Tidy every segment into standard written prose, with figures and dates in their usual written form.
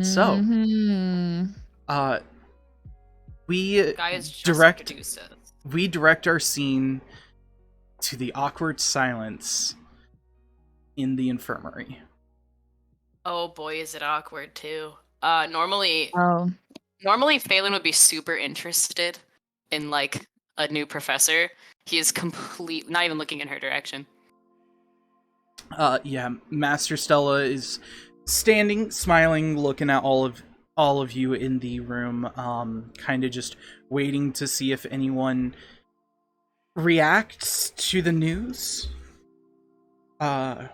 So, we Gaia's just direct introduced us. we direct our scene to the awkward silence in the infirmary. Oh boy, is it awkward too. Normally Oh, Phelan would be super interested in like a new professor. He is not even looking in her direction. Yeah, Master Stella is standing, smiling, looking at all of you in the room, kind of just waiting to see if anyone reacts to the news. Do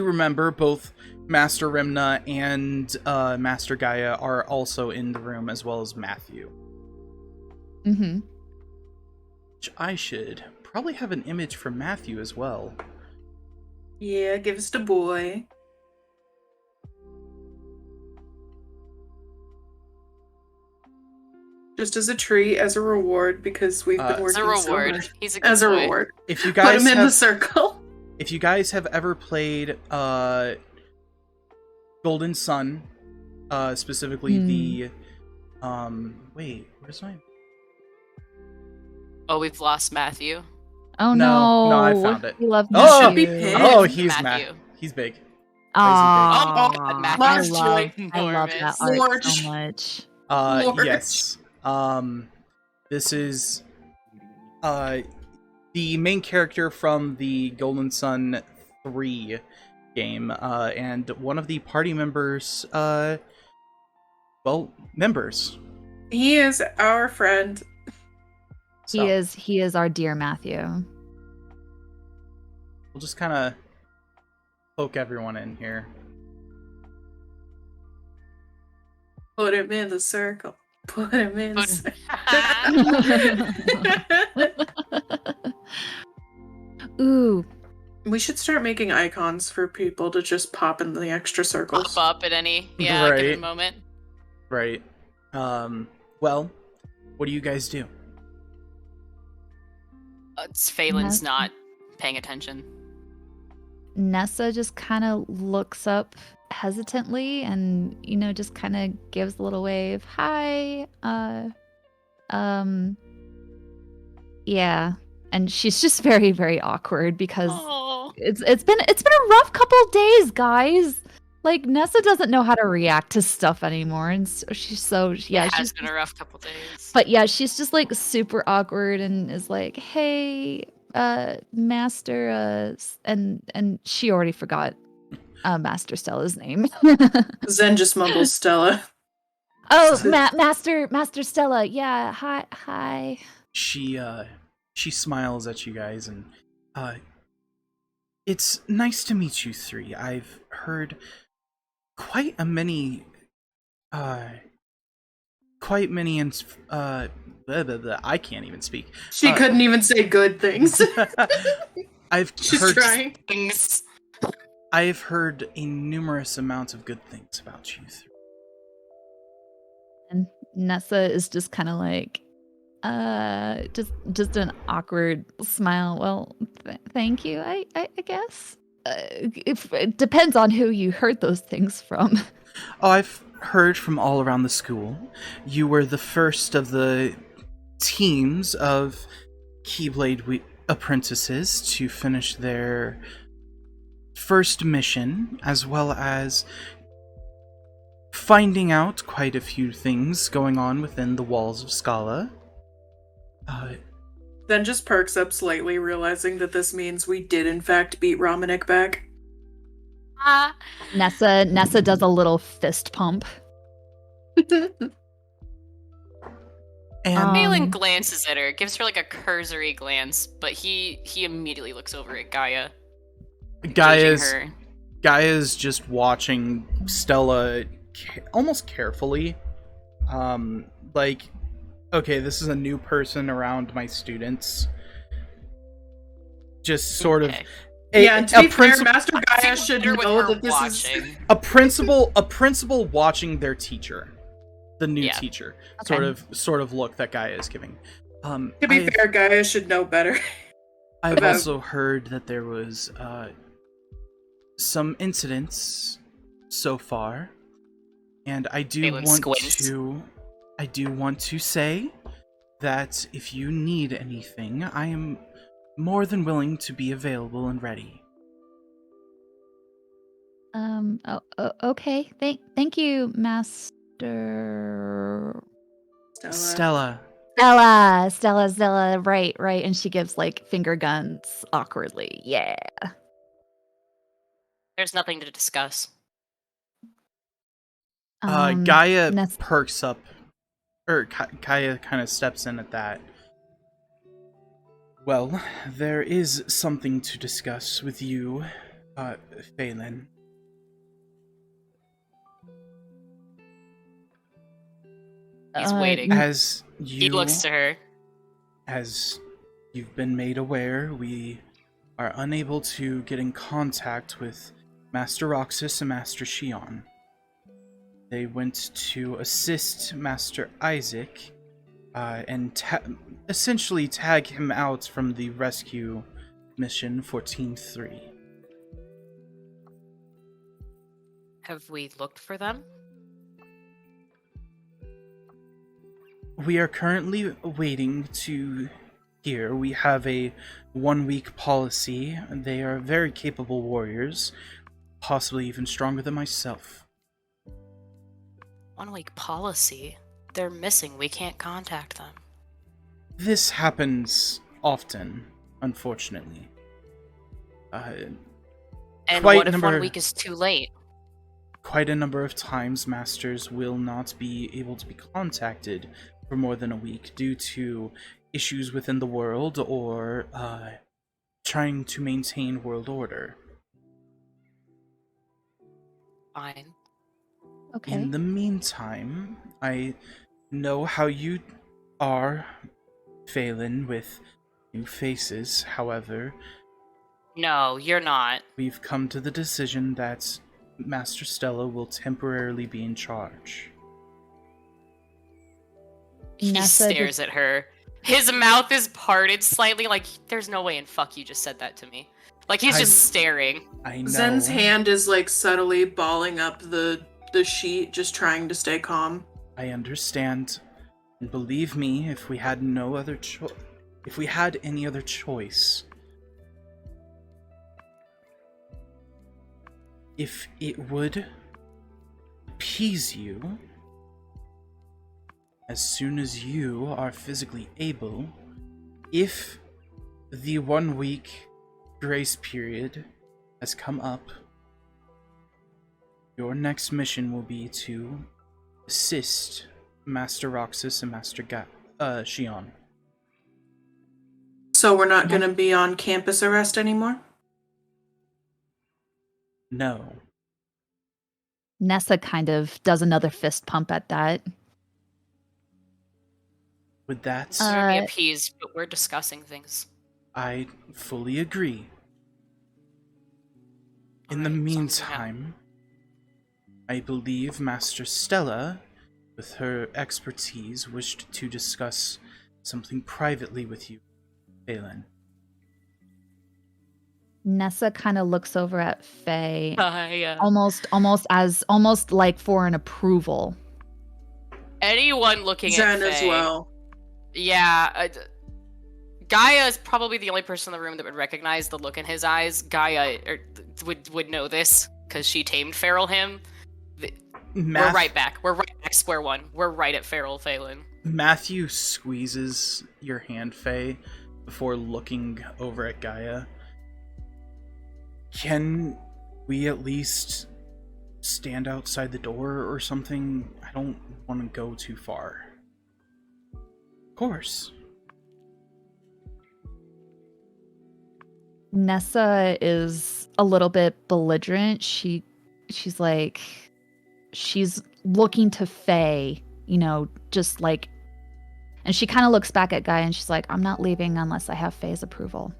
remember both Master Rimna and Master Gaia are also in the room, as well as Matthew. mm-hmm. Which I should probably have an image for Matthew as well. Yeah, give us the boy. Just as a treat, as a reward, because we've been working as a so reward. hard. He's a good As a boy. reward. If you Put guys him in the circle. If you guys have ever played Golden Sun, specifically the wait, where's my Oh, we've lost Matthew. Oh No, no! I found it. We love Oh! Should be Matthew. pissed. Oh, he's Matthew. He's big. Aw, Oh, God, Matthew. I Large love joy. that art Large. so much. Lord. Yes. This is the main character from the Golden Sun 3 game, and one of the party members, members. He is our friend. So, He is our dear Matthew. we'll just kind of poke everyone in here. Put him in the circle. Put him in the circle. Ooh, We should start making icons for people to just pop in the extra circles. Pop up at any Right. given moment. Right. Well, what do you guys do? It's Phelan's Nothing. not paying attention. Nessa just kind of looks up hesitantly and, just kind of gives a little wave. Hi. Yeah. And she's just very, very awkward because Oh, it's been a rough couple days, guys. Like, Nessa doesn't know how to react to stuff anymore, and she's it has been a rough couple days. But yeah, she's just like super awkward and is like, "Hey, Master," and she already forgot Master Stella's name. Zen just mumbles Stella. Oh, Master Stella. Yeah, hi. She smiles at you guys, and it's nice to meet you three. I've heard quite many I can't even speak. She couldn't even say good things. She's heard trying. Things. I've heard a numerous amount of good things about you three. And Nessa is just kind of like, just an awkward smile. Well, thank you. I guess. It depends on who you heard those things from. Oh, I've heard from all around the school. You were the first of the teams of Keyblade apprentices to finish their first mission, as well as finding out quite a few things going on within the walls of Scala. Then just perks up slightly, realizing that this means we did in fact beat Romanik back. Nessa does a little fist pump. And Phelan glances at her, gives her like a cursory glance, but he immediately looks over at Gaia. Judging her. Gaia's just watching Stella almost carefully. Like, okay, this is a new person around my students. Just sort of... Okay. And to be fair, Master Gaia should Wonder what know we're that this watching. is... a principal watching their teacher. The new teacher. Okay. Sort of look that Gaia is giving. To be fair, Gaia should know better. I've also heard that there was some incidents so far And I do Phelan squints. want to say that if you need anything, I am more than willing to be available and ready. Okay. Thank you, Master Stella. Stella. Right. And she gives like finger guns awkwardly. Yeah. There's nothing to discuss. Gaia Ness- perks up, or Gaia kind of steps in at that. Well, there is something to discuss with you, Phelan. He's waiting. As He looks to her. As you've been made aware, we are unable to get in contact with Master Roxas and Master Shion. They went to assist Master Isaac and essentially tag him out from the rescue mission for Team 3. Have we looked for them? We are currently waiting to hear. We have a 1-week policy. They are very capable warriors, possibly even stronger than myself. 1-week policy? They're missing. We can't contact them. This happens often, unfortunately. And quite what if number- 1 week is too late? Quite a number of times, masters will not be able to be contacted for more than a week due to issues within the world or trying to maintain world order. Fine. Okay. In the meantime, I know how you are, Phelan, with new faces. However, No, you're not. we've come to the decision that Master Stella will temporarily be in charge. He Nessa stares at her. His mouth is parted slightly, like, there's no way in fuck you just said that to me. Like, he's just staring. I know. Zen's hand is like subtly balling up the sheet, just trying to stay calm. I understand. And believe me, if we had any other choice, if it would appease you, as soon as you are physically able, if the 1-week grace period has come up, your next mission will be to assist Master Roxas and Master Shion. So we're not going to be on campus arrest anymore? No. Nessa kind of does another fist pump at that. With that, We're be appeased, but we're discussing things. I fully agree. In the Alright, meantime, I believe Master Stella, with her expertise, wished to discuss something privately with you, Phelan. Nessa kind of looks over at Faye, Yeah. almost like for an approval. Anyone looking Zen at as Faye, well. Yeah, Gaia is probably the only person in the room that would recognize the look in his eyes. Gaia would know this because she tamed Feral him. We're right back. We're right back square one. We're right at Feral Phelan. Matthew squeezes your hand, Faye, before looking over at Gaia. Can we at least stand outside the door or something? I don't want to go too far. Of course. Nessa is a little bit belligerent. She's looking to Faye, just like, and she kind of looks back at Guy and she's like, I'm not leaving unless I have Faye's approval.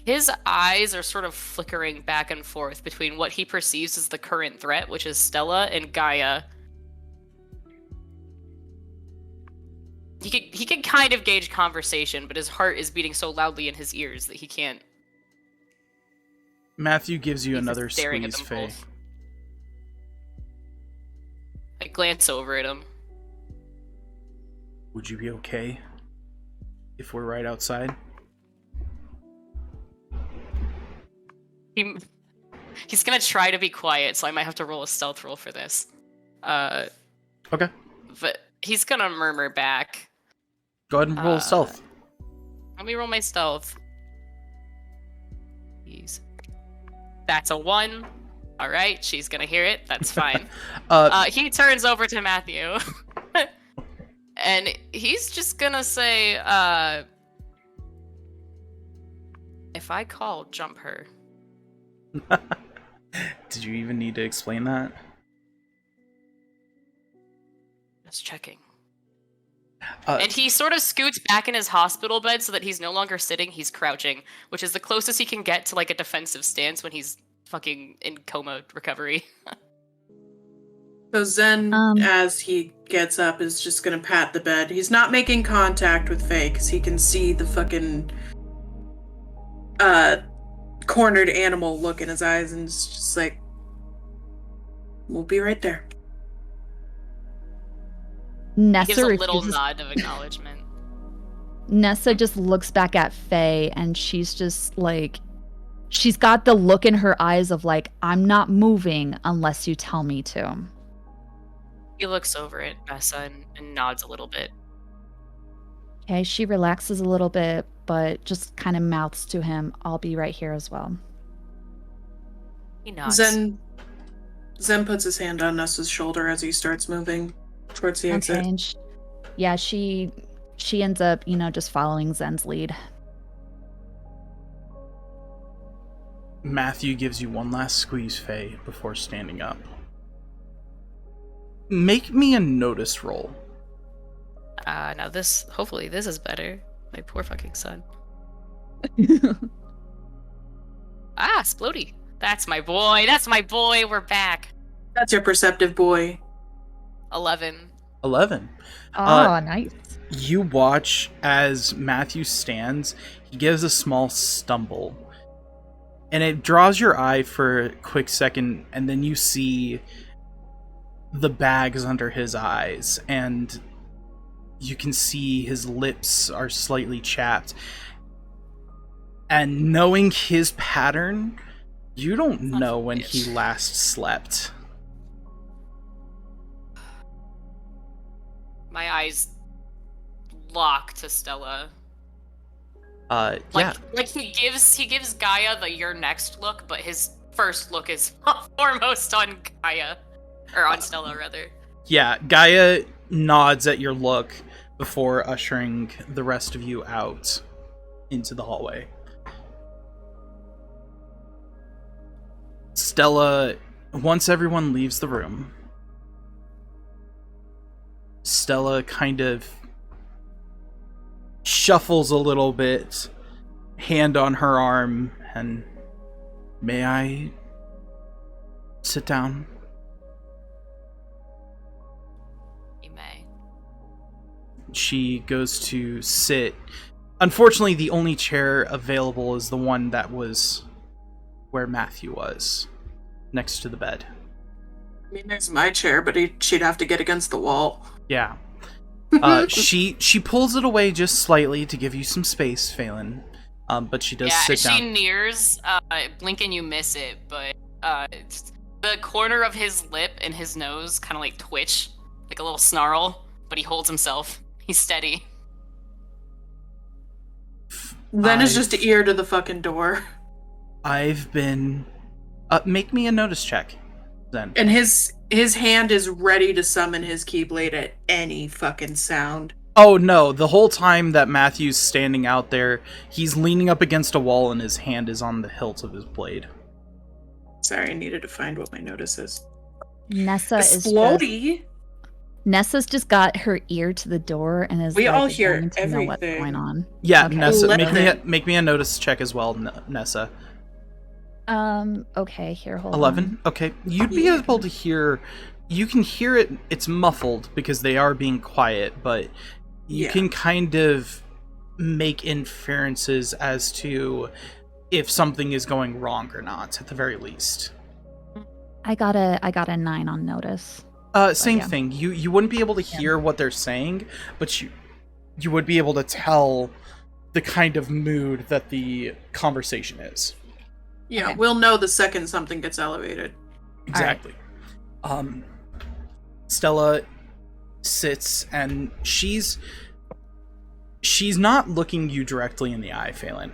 His eyes are sort of flickering back and forth between what he perceives as the current threat, which is Stella, and Gaia. He can kind of gauge conversation, but his heart is beating so loudly in his ears that he can't. Matthew gives you He's another staring at squeeze, them Faye. both. I glance over at him. Would you be okay if we're right outside? He's gonna try to be quiet, so I might have to roll a stealth roll for this. Okay. But he's gonna murmur back. Go ahead and roll stealth. Let me roll my stealth. That's a 1. All right, she's gonna hear it. That's fine. He turns over to Matthew, and he's just gonna say, "If I call, jump her." Did you even need to explain that? Just checking. And he sort of scoots back in his hospital bed so that he's no longer sitting, he's crouching, which is the closest he can get to like a defensive stance when he's fucking in coma recovery. So Zen, as he gets up, is just gonna pat the bed. He's not making contact with Faye because he can see the fucking cornered animal look in his eyes, and it's just like, we'll be right there. Nessa He gives a little refuses- nod of acknowledgement. Nessa just looks back at Faye, and she's just like, she's got the look in her eyes of like, I'm not moving unless you tell me to. He looks over at Nessa and nods a little bit. Okay, she relaxes a little bit, but just kind of mouths to him, I'll be right here as well. He nods. Zen puts his hand on Nessa's shoulder as he starts moving towards the exit. Okay, and she ends up, just following Zen's lead. Matthew gives you one last squeeze, Faye, before standing up. Make me a notice roll. Now hopefully this is better. My poor fucking son. Splody. That's my boy, we're back. That's your perceptive boy. 11. 11. Oh, nice. You watch as Matthew stands. He gives a small stumble. And it draws your eye for a quick second, and then you see the bags under his eyes, and you can see his lips are slightly chapped. And knowing his pattern, you don't know when he last slept. My eyes lock to Stella. Yeah. Like he gives Gaia the "you're next" look, but his first look is foremost on Gaia, or on Stella rather. Yeah, Gaia nods at your look before ushering the rest of you out into the hallway. Stella, once everyone leaves the room, Stella kind of shuffles a little bit, hand on her arm, and may I sit down? You may. She goes to sit. Unfortunately, the only chair available is the one that was where Matthew was, next to the bed. I mean, there's my chair, but she'd have to get against the wall. Yeah. She pulls it away just slightly to give you some space, Phelan. But she does sit down. She nears, blink and you miss it, but the corner of his lip and his nose kind of like twitch, like a little snarl, but he holds himself. He's steady. Then is just ear to the fucking door. I've been... make me a notice check, then. And his hand is ready to summon his Keyblade at any fucking sound. Oh no, the whole time that Matthew's standing out there, he's leaning up against a wall and his hand is on the hilt of his blade. Sorry, I needed to find what my notice is. Nessa's just got her ear to the door and is We all like, hear wanting to know what's everything. going on. Yeah, Okay. Nessa, make me a notice check as well, Nessa. Okay, here, hold 11? on. Okay, you'd be able to hear... You can hear it, it's muffled because they are being quiet, but you can kind of make inferences as to if something is going wrong or not, at the very least. I got a 9 on notice. Same yeah. thing. You wouldn't be able to hear what they're saying, but you would be able to tell the kind of mood that the conversation is. Yeah, Okay. we'll know the second something gets elevated. Exactly. Stella sits and she's not looking you directly in the eye, Phelan.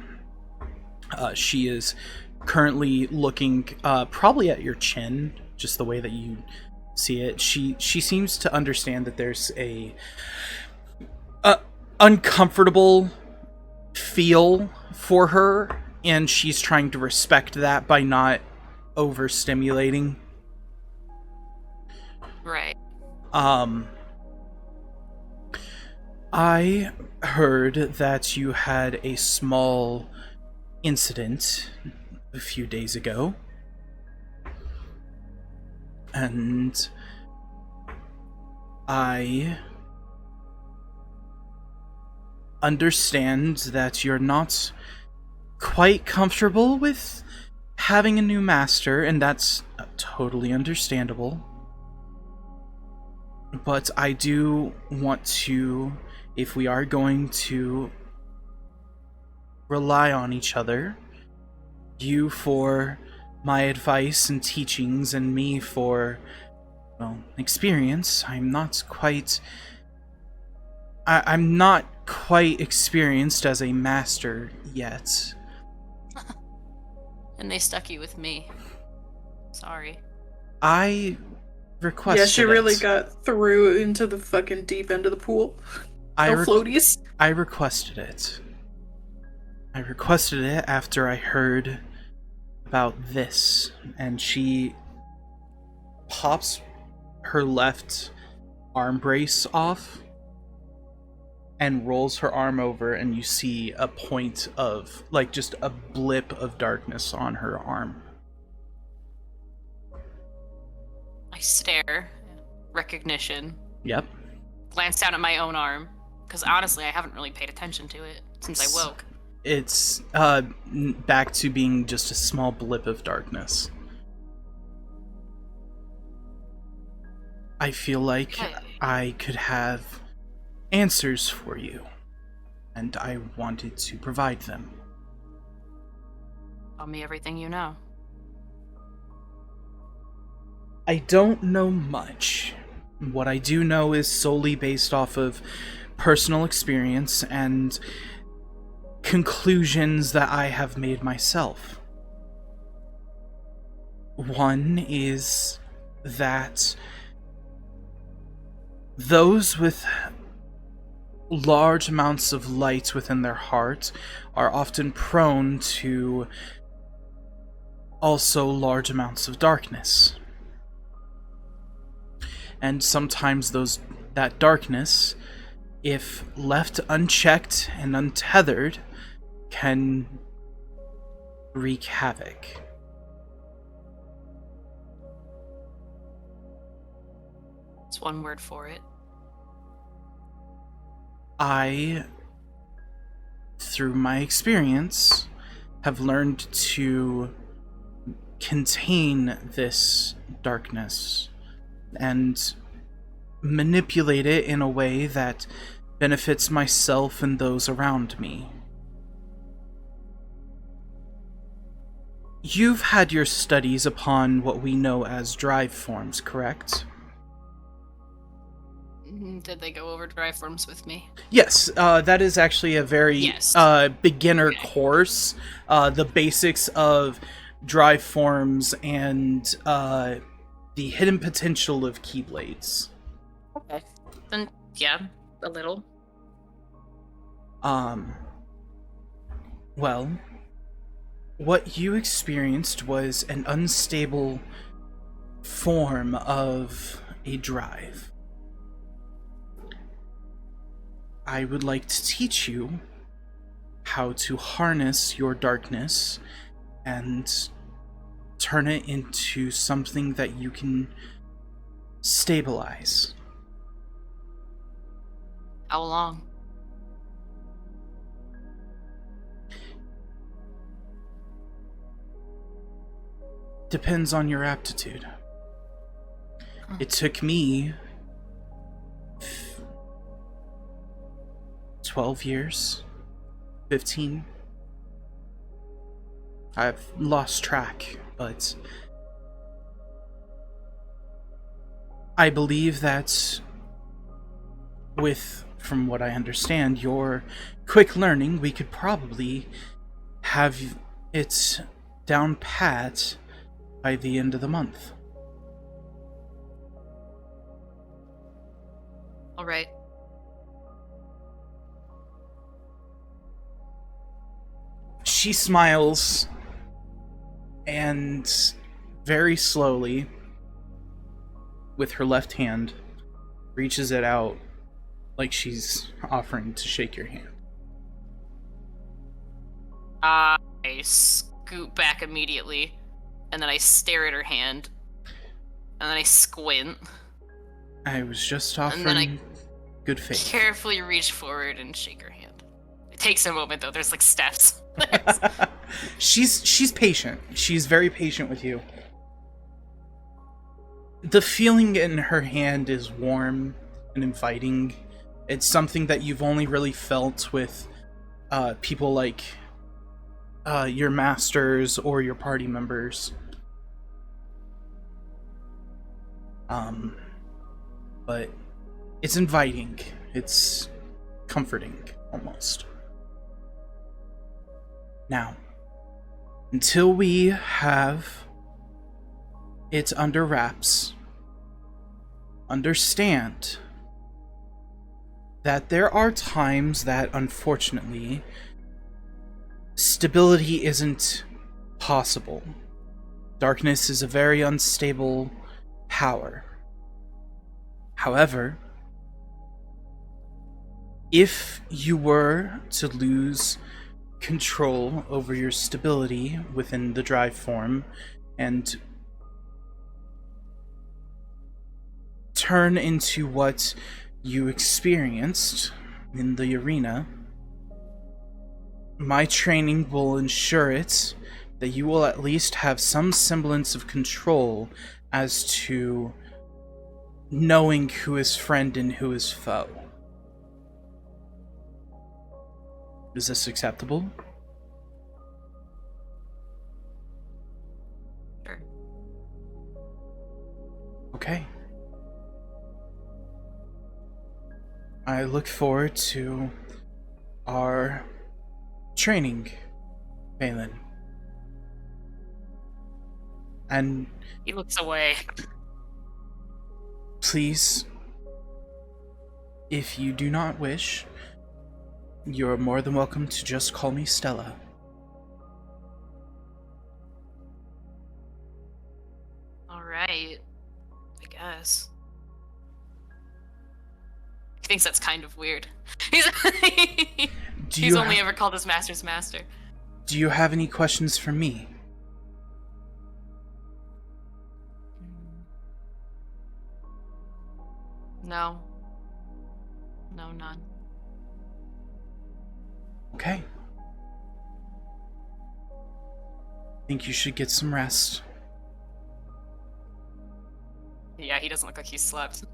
She is currently looking probably at your chin, just the way that you see it. She seems to understand that there's a uncomfortable feel for her, and she's trying to respect that by not overstimulating. Right. I heard that you had a small incident a few days ago, and I understand that you're not quite comfortable with having a new master, and that's totally understandable. But I do want to, if we are going to rely on each other, you for my advice and teachings, and me for, well, experience. I'm not quite experienced as a master yet. And they stuck you with me. Sorry. I requested Yeah, she really it. got through into the fucking deep end of the pool. No floaties. I requested it. I requested it after I heard about this, and she pops her left arm brace off and rolls her arm over, and you see a point of, like, just a blip of darkness on her arm. I stare. Recognition. Yep. Glance down at my own arm. Because honestly, I haven't really paid attention to it since I woke. It's back to being just a small blip of darkness. I feel like I could have answers for you, and I wanted to provide them. Tell me everything you know. I don't know much. What I do know is solely based off of personal experience and conclusions that I have made myself. One is that those with large amounts of light within their heart are often prone to also large amounts of darkness. And sometimes that darkness, if left unchecked and untethered, can wreak havoc. It's one word for it. I, through my experience, have learned to contain this darkness and manipulate it in a way that benefits myself and those around me. You've had your studies upon what we know as drive forms, correct? Did they go over drive forms with me? Yes, that is actually a very beginner course. The basics of drive forms and the hidden potential of keyblades. Okay. Then, yeah, a little. Well, what you experienced was an unstable form of a drive. I would like to teach you how to harness your darkness and turn it into something that you can stabilize. How long? Depends on your aptitude. It took me 12 years, 15. I've lost track, but I believe that from what I understand, your quick learning, we could probably have it down pat by the end of the month. All right. She smiles and very slowly, with her left hand, reaches it out like she's offering to shake your hand. I scoot back immediately, and then I stare at her hand, and then I squint. I was just And then offering good faith. Carefully reach forward and shake her hand. It takes a moment, though. There's like steps. She's patient. She's very patient with you. The feeling in her hand is warm and inviting. It's something that you've only really felt with people like your masters or your party members. But it's inviting. It's comforting, almost. Now, until we have it under wraps, understand that there are times that, unfortunately, stability isn't possible. Darkness is a very unstable power. However, if you were to lose control over your stability within the drive form and turn into what you experienced in the arena, my training will ensure it that you will at least have some semblance of control as to knowing who is friend and who is foe. Is this acceptable? Sure. Okay. I look forward to our training, Balin. And He looks away. please, if you do not wish, you're more than welcome to just call me Stella. All right. I guess. He thinks that's kind of weird. He's only ever called his master's master. Do you have any questions for me? No. No, none. Okay. Think you should get some rest. Yeah, he doesn't look like he slept.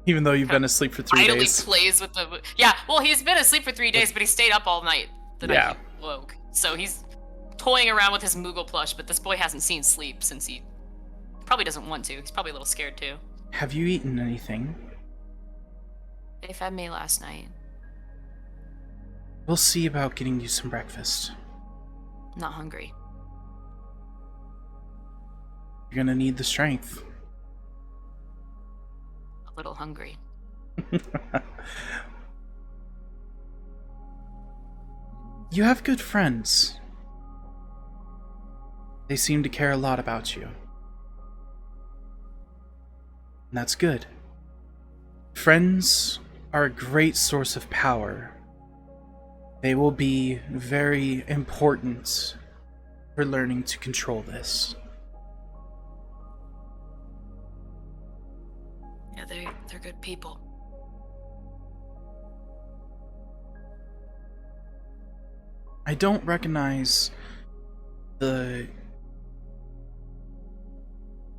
Even though you've been asleep for 3 Idly days. plays with the. Yeah, well, he's been asleep for 3 days, but he stayed up all night the night he woke. So he's toying around with his Moogle plush, but this boy hasn't seen sleep since he probably doesn't want to. He's probably a little scared too. Have you eaten anything? They fed me last night. We'll see about getting you some breakfast. Not hungry. You're gonna need the strength. A little hungry. You have good friends. They seem to care a lot about you. And that's good. Friends are a great source of power. They will be very important for learning to control this. Yeah, they're good people. I don't recognize the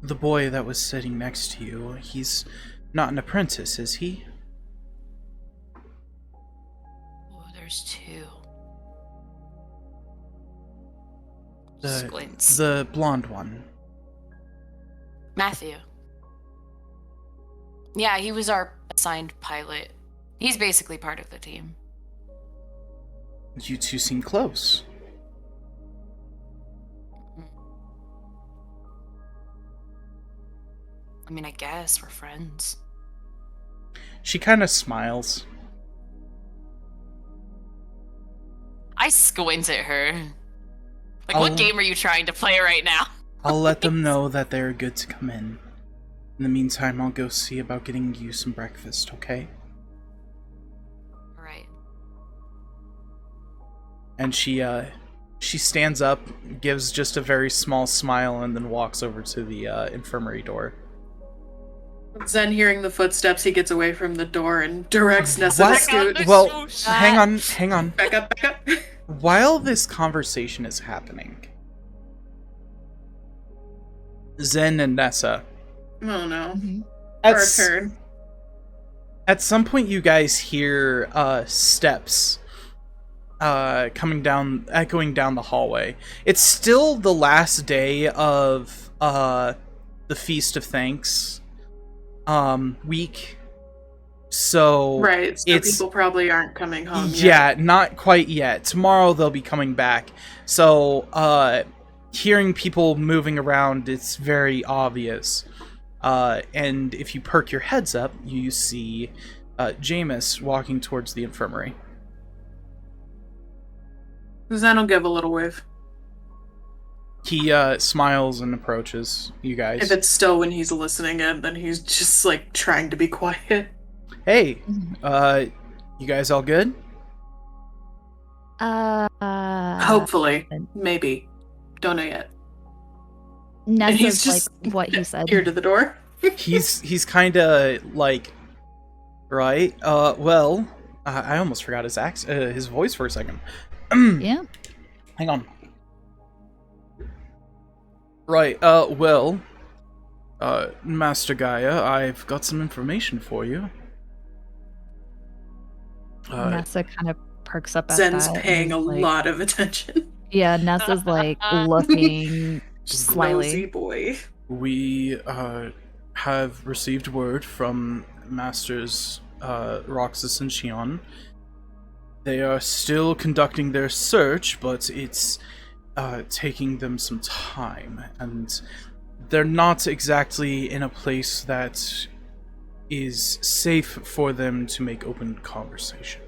the boy that was sitting next to you, he's not an apprentice, is he? Oh, there's two. The, Squints. the blonde one. Matthew. Yeah, he was our assigned pilot. He's basically part of the team. You two seem close. I mean, I guess we're friends. She kind of smiles. I squint at her. Like, what game are you trying to play right now? I'll let them know that they're good to come in. In the meantime, I'll go see about getting you some breakfast, okay? Right. And she stands up, gives just a very small smile, and then walks over to the infirmary door. Zen hearing the footsteps, he gets away from the door and directs Nessa What? to scoot. Well, hang on. Back up. While this conversation is happening, Zen and Nessa. Oh no. At, Our turn. At some point, you guys hear steps echoing down the hallway. It's still the last day of the Feast of Thanks week. So Right, so people probably aren't coming home yet. Yeah, not quite yet. Tomorrow they'll be coming back. So hearing people moving around, it's very obvious. And if you perk your heads up, you see Jameis walking towards the infirmary. Zen will give a little wave. He smiles and approaches you guys. If it's still when he's listening in, then he's just like trying to be quiet. Hey, you guys all good? Hopefully. Maybe. Don't know yet. Nessa's he's just like what he said. Here to the door. he's kind of like, right? Well, I almost forgot his voice for a second. Yeah. Hang on. Right, well, Master Gaia, I've got some information for you. Nessa kind of perks up at Zen's that. paying a like, lot of attention. Yeah, Nessa's like looking slyly. Nosy boy. We have received word from Masters Roxas and Shion. They are still conducting their search, but it's taking them some time, and they're not exactly in a place that is safe for them to make open conversation.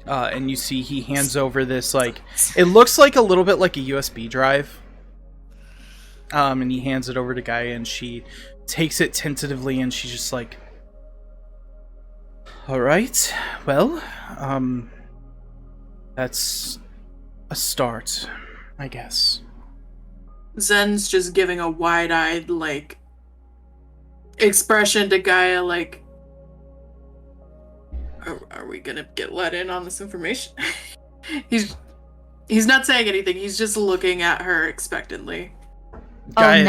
And you see he hands over this, like, it looks like a little bit like a USB drive. And he hands it over to Gaia, and she takes it tentatively, and she's just like, alright, well, that's a start, I guess. Zen's just giving a wide-eyed, like, expression to Gaia, like, are we gonna get let in on this information? He's not saying anything, he's just looking at her expectantly. Gaia,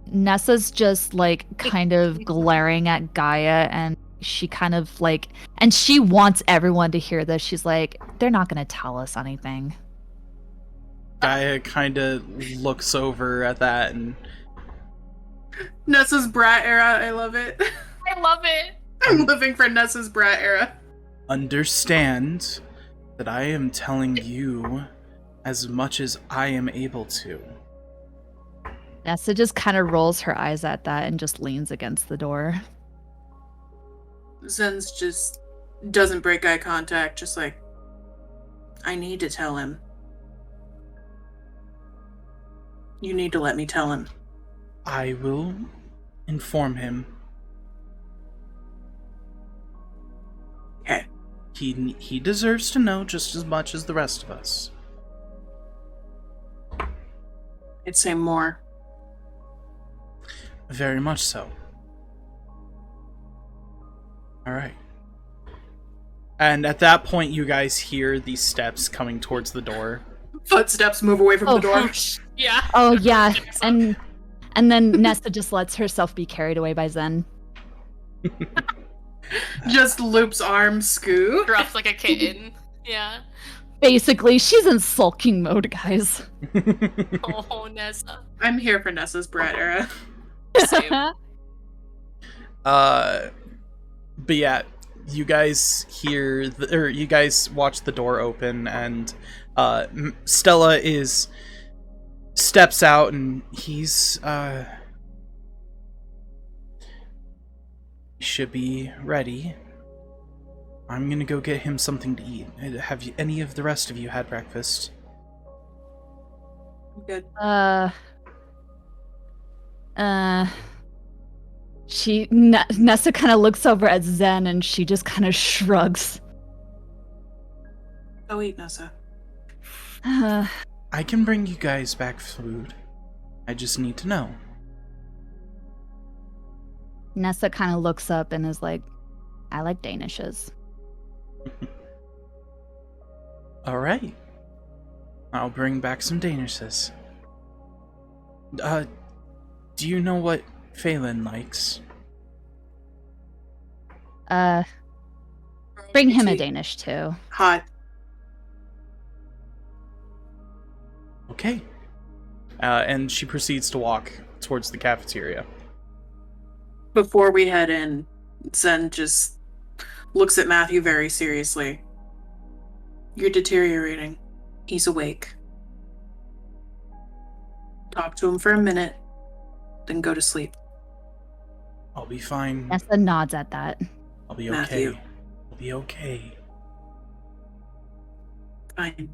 Nessa's just like kind of glaring at Gaia, and she kind of like, and she wants everyone to hear this. She's like, they're not gonna tell us anything. Gaia kind of looks over at that, and Nessa's brat era, I love it. I love it. I'm living for Nessa's brat era. understand that I am telling you as much as I am able to. Nessa just kind of rolls her eyes at that and just leans against the door. Zen's just doesn't break eye contact, just like, I need to tell him. You need to let me tell him. I will inform him. Okay. He deserves to know just as much as the rest of us. I'd say more. Very much so. Alright. And at that point, you guys hear these steps coming towards the door. Footsteps move away from the door. Yeah. Oh yeah, and then Nessa just lets herself be carried away by Zen. Just Loop's arm scoot. Drops like a kitten. Yeah. Basically, she's in sulking mode, guys. Oh, Nessa. I'm here for Nessa's Brett era. Same. But yeah, you guys you guys watch the door open, and Stella steps out, and he's should be ready. I'm gonna go get him something to eat. Have any of the rest of you had breakfast? Good. Nessa kind of looks over at Zen and she just kind of shrugs. Go eat, Nessa. I can bring you guys back food. I just need to know. Nessa kind of looks up and is like, I like Danishes. All right. I'll bring back some Danishes. Do you know what Phelan likes? Bring him a Danish too. Hot. Okay. And she proceeds to walk towards the cafeteria. Before we head in, Zen just looks at Matthew very seriously. You're deteriorating. He's awake. Talk to him for a minute, then go to sleep. I'll be fine. Nessa nods at that. I'll be Matthew. okay. I'll be okay. Fine.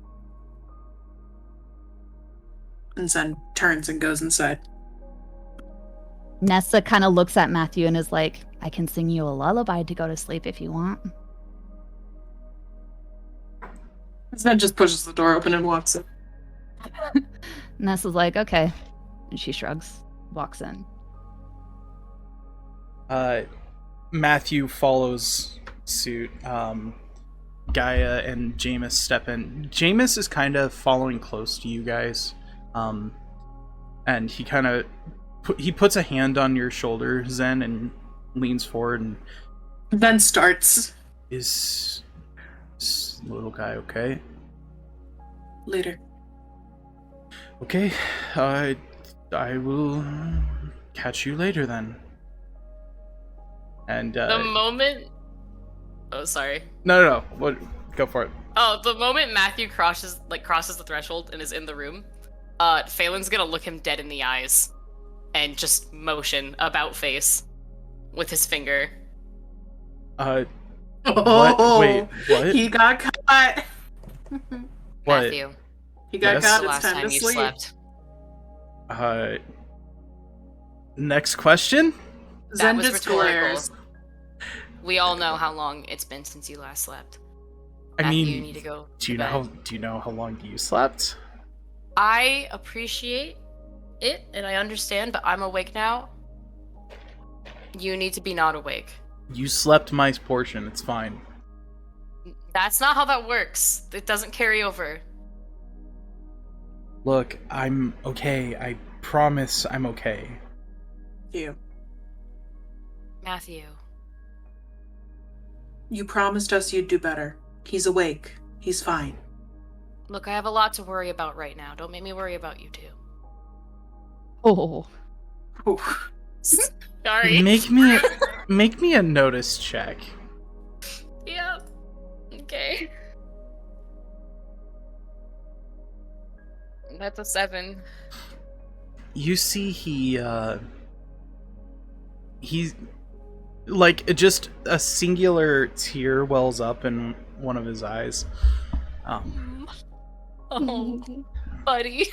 And Zen turns and goes inside. Nessa kind of looks at Matthew and is like, I can sing you a lullaby to go to sleep if you want. Zen just pushes the door open and walks in. Nessa's like, okay. And she shrugs, walks in. Matthew follows suit. Gaia and Jameis step in. Jameis is kind of following close to you guys. And he kind of he puts a hand on your shoulder, Zen, and leans forward and Then starts. Is this little guy okay? Later. Okay, I will catch you later then. And The moment. Oh, sorry. No. What? Go for it. Oh, the moment Matthew crosses the threshold and is in the room, Phelan's gonna look him dead in the eyes, and just motion about face with his finger. What? Oh, Wait, what? He got caught. What? Matthew, He got Yes? caught. the It's last time time to you sleep. slept. Next question? That Zen was just rhetorical. glares. We all know how long it's been since you last slept. I Matthew, mean, you need to go. do you to know bed. how long you slept? I appreciate it and I understand, but I'm awake now. You need to be not awake. You slept my portion. It's fine. That's not how that works. It doesn't carry over. Look, I'm okay. I promise I'm okay. You. Matthew. You promised us you'd do better. He's awake. He's fine. Look, I have a lot to worry about right now. Don't make me worry about you too. Oh. Oof. Sorry. Make me a notice check. Yeah. Okay. That's a 7. You see he's like just a singular tear wells up in one of his eyes. Oh, buddy.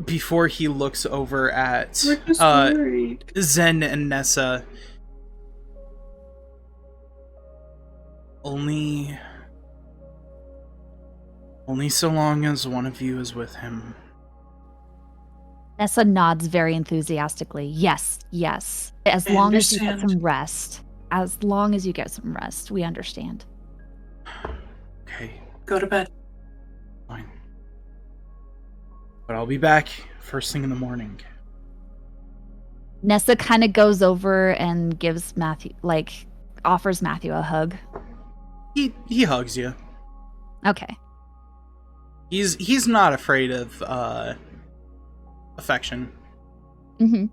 Before he looks over at We're just worried. Zen and Nessa. Only so long as one of you is with him. Nessa nods very enthusiastically. Yes. As I long as you get understand. some rest. As long as you get some rest, we understand. Okay, Go to bed. fine. But I'll be back first thing in the morning. Nessa kind of goes over and gives Matthew, offers Matthew a hug. He hugs you. Okay. He's not afraid of affection. Mm-hmm.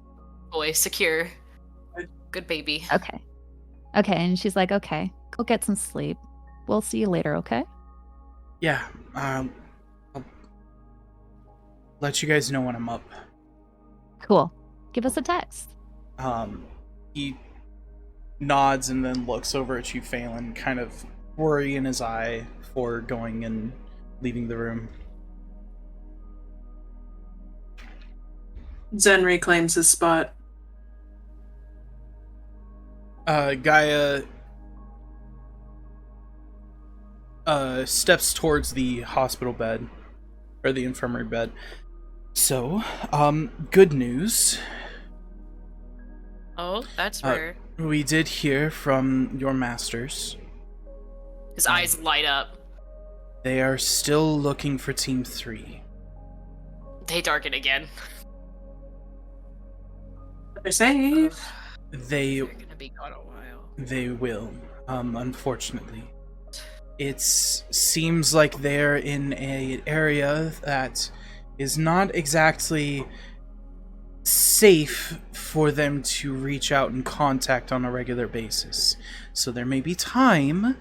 Boy, secure. Good baby. Okay. Okay, and she's like, okay, go get some sleep. We'll see you later, okay? Yeah, I'll let you guys know when I'm up. Cool. Give us a text. He nods and then looks over at you, Phelan, kind of worry in his eye for going and leaving the room. Zen reclaims his spot. Gaia steps towards the hospital bed, or the infirmary bed. So, good news. Oh, that's rare. We did hear from your masters. His eyes light up. They are still looking for Team 3. They darken again. They're safe. They're gonna be gone a while. They will, unfortunately. It seems like they're in an area that is not exactly safe for them to reach out and contact on a regular basis. So there may be time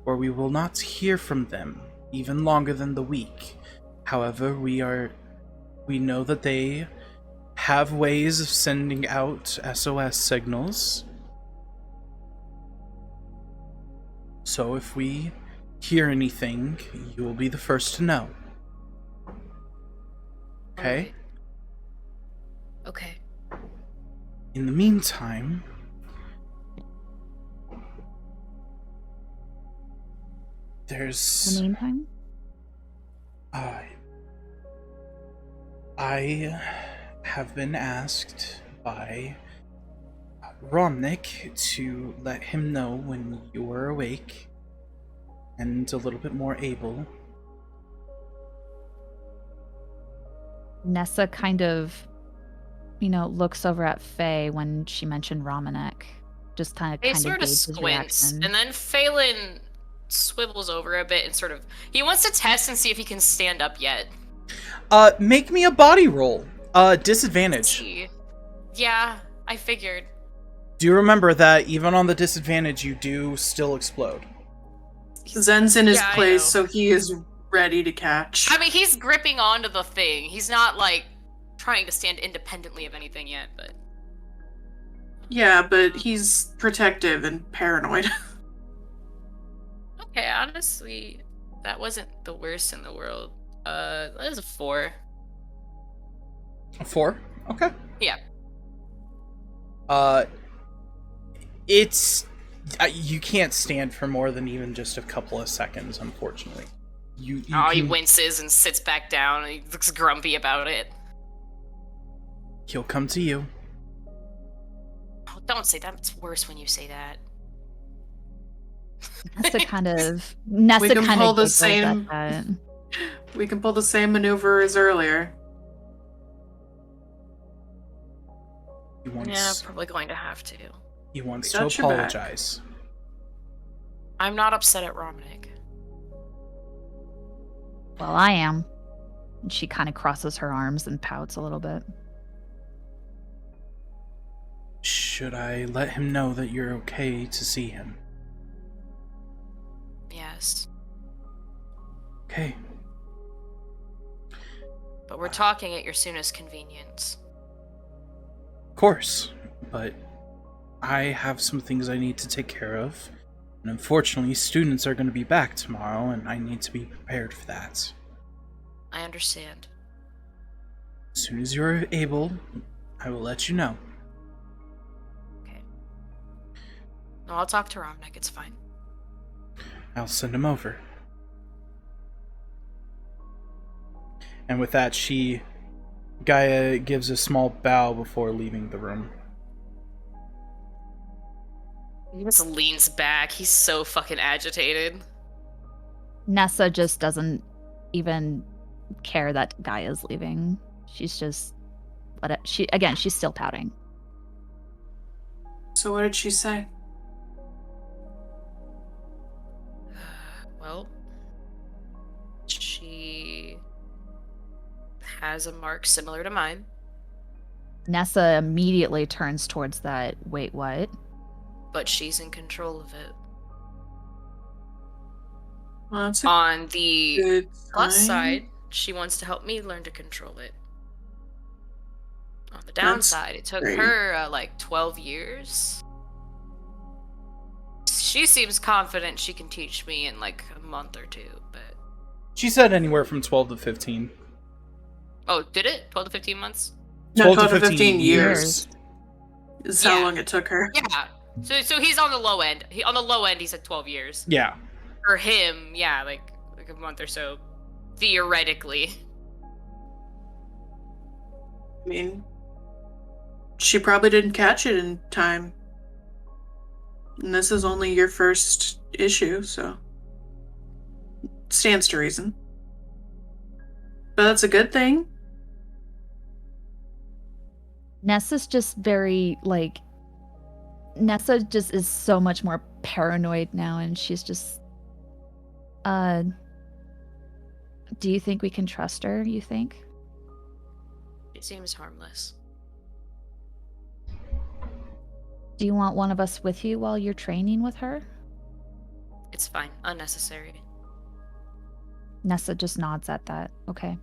where we will not hear from them, even longer than the week. However, we know that they have ways of sending out SOS signals. So if we hear anything, you will be the first to know. Okay? Okay. In the meantime, In there's the meantime? I have been asked by Romnick to let him know when you are awake and a little bit more able. Nessa kind of, looks over at Faye when she mentioned Romanek. Just kind of He sort of gauge his squints, reaction. and then Phelan swivels over a bit and sort of... He wants to test and see if he can stand up yet. Make me a body roll. Disadvantage. See. Yeah, I figured. Do you remember that even on the disadvantage, you do still explode? Zen's in his Yeah, I place, know. so he is ready to catch. I mean, he's gripping onto the thing. He's not, trying to stand independently of anything yet, but... Yeah, but he's protective and paranoid. Okay, honestly, that wasn't the worst in the world. That is a 4. A 4? Okay. Yeah. It's... you can't stand for more than even just a couple of seconds, unfortunately. You He can... winces and sits back down, and he looks grumpy about it. He'll come to you. Oh, don't say that. It's worse when you say that. Nessa kind of pull the giggles same- at that. We can pull the same maneuver as earlier. He wants, Yeah, I'm probably going to have to. he wants We to got your back. apologize. I'm not upset at Romnick. Well, I am. And she kind of crosses her arms and pouts a little bit. Should I let him know that you're okay to see him? Yes. Okay. But we're talking at your soonest convenience. Of course. But I have some things I need to take care of. And unfortunately, students are going to be back tomorrow, and I need to be prepared for that. I understand. As soon as you're able, I will let you know. Okay. No, I'll talk to Romnick. It's fine. I'll send him over. And with that, Gaia gives a small bow before leaving the room. He just leans back. He's so fucking agitated. Nessa just doesn't even care that Gaia's leaving. She's just, she's still pouting. So what did she say? Well, she has a mark similar to mine. Nessa immediately turns towards that. Wait, what? But she's in control of it. Well, that's a On the good plus sign. side, she wants to help me learn to control it. On the That's downside, it took great. her like 12 years. She seems confident she can teach me in like a month or two, but... She said anywhere from 12 to 15. Oh, did it? 12 to 15 months? No, 12 to 15 years. Is how Yeah. long it took her. Yeah. So he's on the low end. On the low end, he said 12 years. Yeah. For him, yeah, like a month or so, theoretically. I mean, she probably didn't catch it in time. And this is only your first issue, so stands to reason. But that's a good thing. Nessa's just very, like... Nessa just is so much more paranoid now, and she's just... Do you think we can trust her, you think? It seems harmless. Do you want one of us with you while you're training with her? It's fine. Unnecessary. Nessa just nods at that. Okay.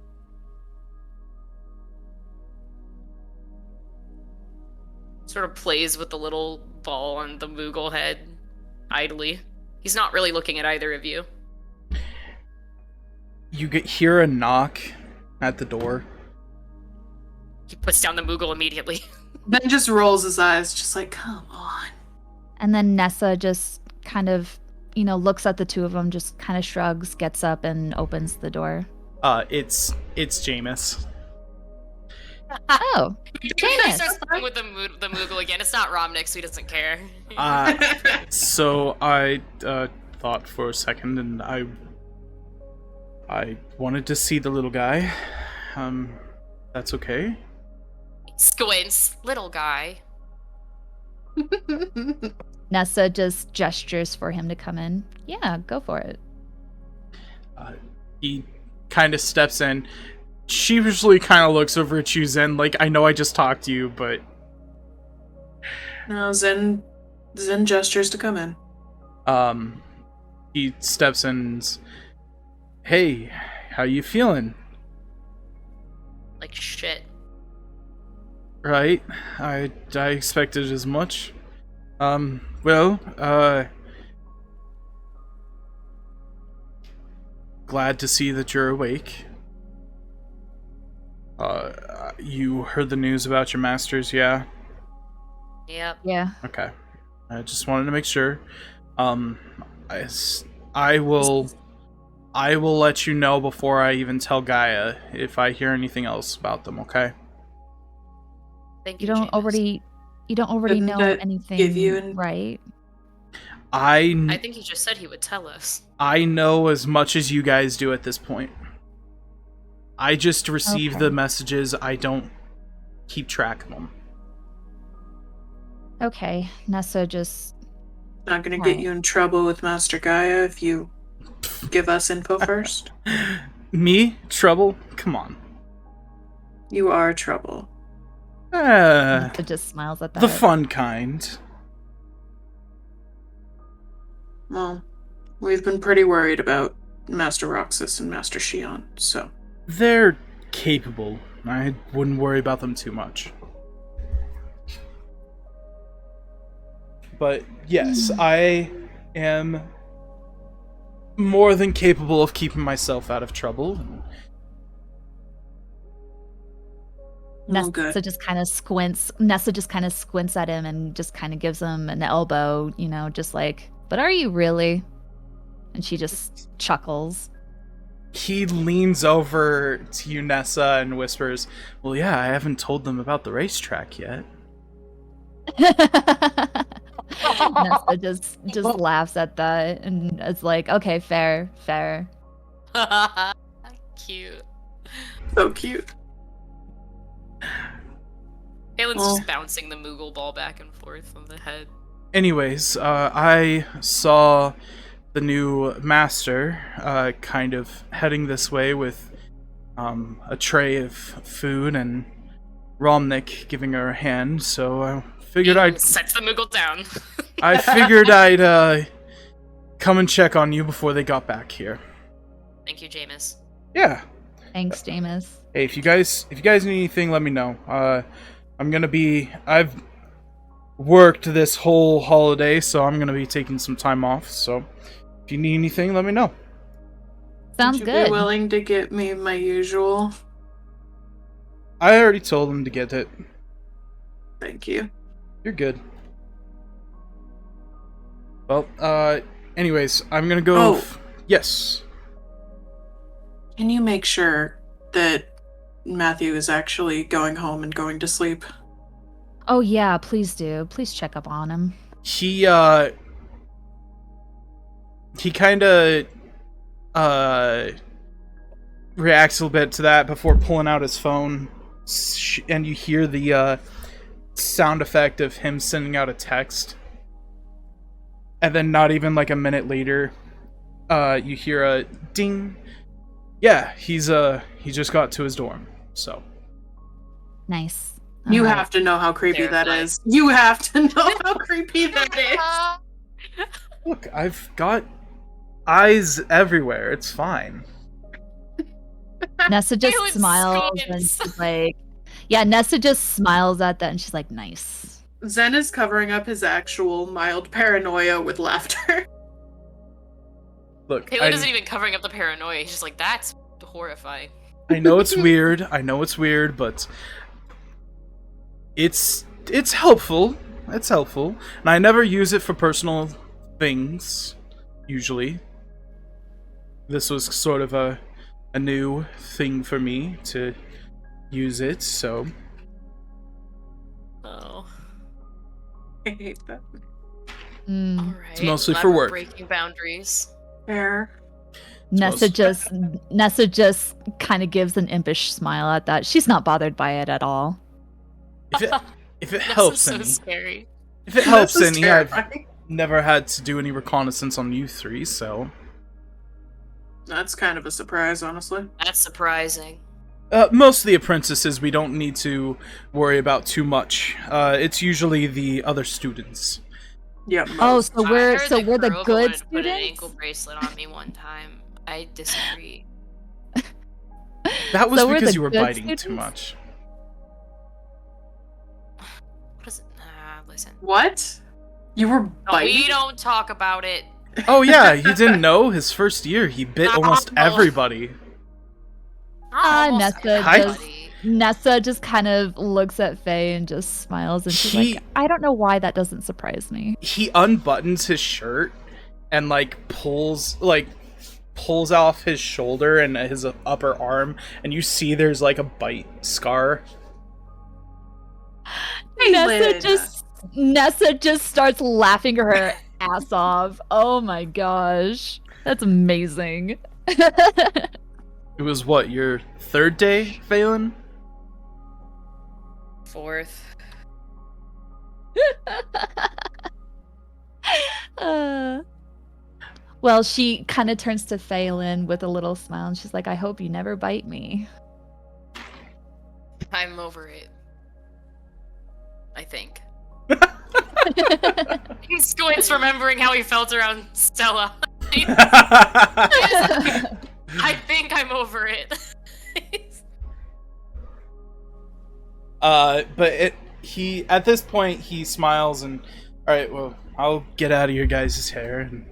Sort of plays with the little ball on the Moogle head idly. He's not really looking at either of you. You hear a knock at the door. He puts down the Moogle immediately. Ben just rolls his eyes, just like, come on. And then Nessa just kind of, looks at the two of them, just kind of shrugs, gets up, and opens the door. It's Jameis. Oh, He Jameis! starts playing with the Moogle again. It's not Romnick, so he doesn't care. So I thought for a second, and I wanted to see the little guy. That's okay. Squints, little guy. Nessa just gestures for him to come in. Yeah, go for it. He kind of steps in. Sheepishly kind of looks over at you, Zen, like, I know I just talked to you, but... No, Zen gestures to come in. He steps in and... Hey, how you feeling? Like shit. Right, I expected as much. Glad to see that you're awake. You heard the news about your masters, yeah? Yep. Yeah. Okay. I just wanted to make sure. I will let you know before I even tell Gaia if I hear anything else about them, okay? Thank You you. don't already Didn't know that anything, give you right? I think he just said he would tell us. I know as much as you guys do at this point. I just receive Okay. the messages. I don't keep track of them. Okay, Nessa just... Not gonna get you in trouble with Master Gaia if you give us info first. Me? Trouble? Come on. You are trouble. Nessa just smiles at that. The fun kind. Well, we've been pretty worried about Master Roxas and Master Shion, so... They're capable. I wouldn't worry about them too much. But yes, I am more than capable of keeping myself out of trouble. Nessa good. just kind of squints. Nessa just kind of squints at him and just kind of gives him an elbow, just like, but are you really? And she just chuckles. He leans over to you, Nessa, and whispers, well, yeah, I haven't told them about the racetrack yet. Nessa Nessa just laughs at that and is like, okay, fair. Cute. So cute. Kalen's Well. just bouncing the Moogle ball back and forth on the head. Anyways, I saw the new master kind of heading this way with a tray of food and Romnick giving her a hand, so I figured Sets the Moogle down. I'd come and check on you before they got back here. Thank you, Jameis. Yeah. Thanks, Jameis. Hey, if you guys need anything, let me know. I've worked this whole holiday, so I'm gonna be taking some time off. So if you need anything, let me know. Sounds Would you good. be willing to get me my usual? I already told him to get it. Thank you. You're good. Well, anyways, I'm gonna go. Oh. Yes. Can you make sure that Matthew is actually going home and going to sleep? Oh yeah, please do. Please check up on him. He kind of reacts a little bit to that before pulling out his phone, and you hear the sound effect of him sending out a text, and then not even like a minute later, you hear a ding. Yeah, he just got to his dorm. So Nice. You Alright. have to know how creepy that Terrifying. is. You have to know how creepy that is. look, I've got eyes everywhere. It's fine. Nessa just Kalen smiles and squints. she's like, yeah, Nessa just smiles at that and she's like, nice. Zen is covering up his actual mild paranoia with laughter. Look, Kalen isn't even covering up the paranoia. He's just like, that's horrifying. I know it's weird. But it's helpful. It's helpful, and I never use it for personal things. Usually, this was sort of a new thing for me to use it. So Oh. I hate that. Mm. Alright. It's mostly glad for we're work. Breaking boundaries. Fair. Nessa most- just kind of gives an impish smile at that. She's not bothered by it at all. if it This is helps so any, scary. if it helps This is any, I've terrifying. never had to do any reconnaissance on you three. So That's kind of a surprise, honestly. That's surprising. most of the apprentices we don't need to worry about too much. It's usually the other students. Yeah. Oh, most. so I we're heard so that we're the Kurova good wanted to put an students. ankle bracelet on me one time. I disagree. That was So we're because the you were good biting too students? much. What is it? Listen. What? You were biting? We don't talk about it. Oh yeah, you didn't know? His first year, he bit almost No. everybody. Almost Nessa Hi. everybody. Nessa just kind of looks at Faye and just smiles and she's He- like, I don't know why that doesn't surprise me. He unbuttons his shirt and pulls off his shoulder and his upper arm, and you see there's like a bite scar. Nessa just starts laughing her ass off. Oh my gosh. That's amazing. It was what, your third day, Phelan? Fourth. Well, she kind of turns to Phelan with a little smile and she's like, I hope you never bite me. I'm over it. I think. He squints, remembering how he felt around Stella. I think I'm over it. But he at this point he smiles and, all right, well, I'll get out of your guys' hair and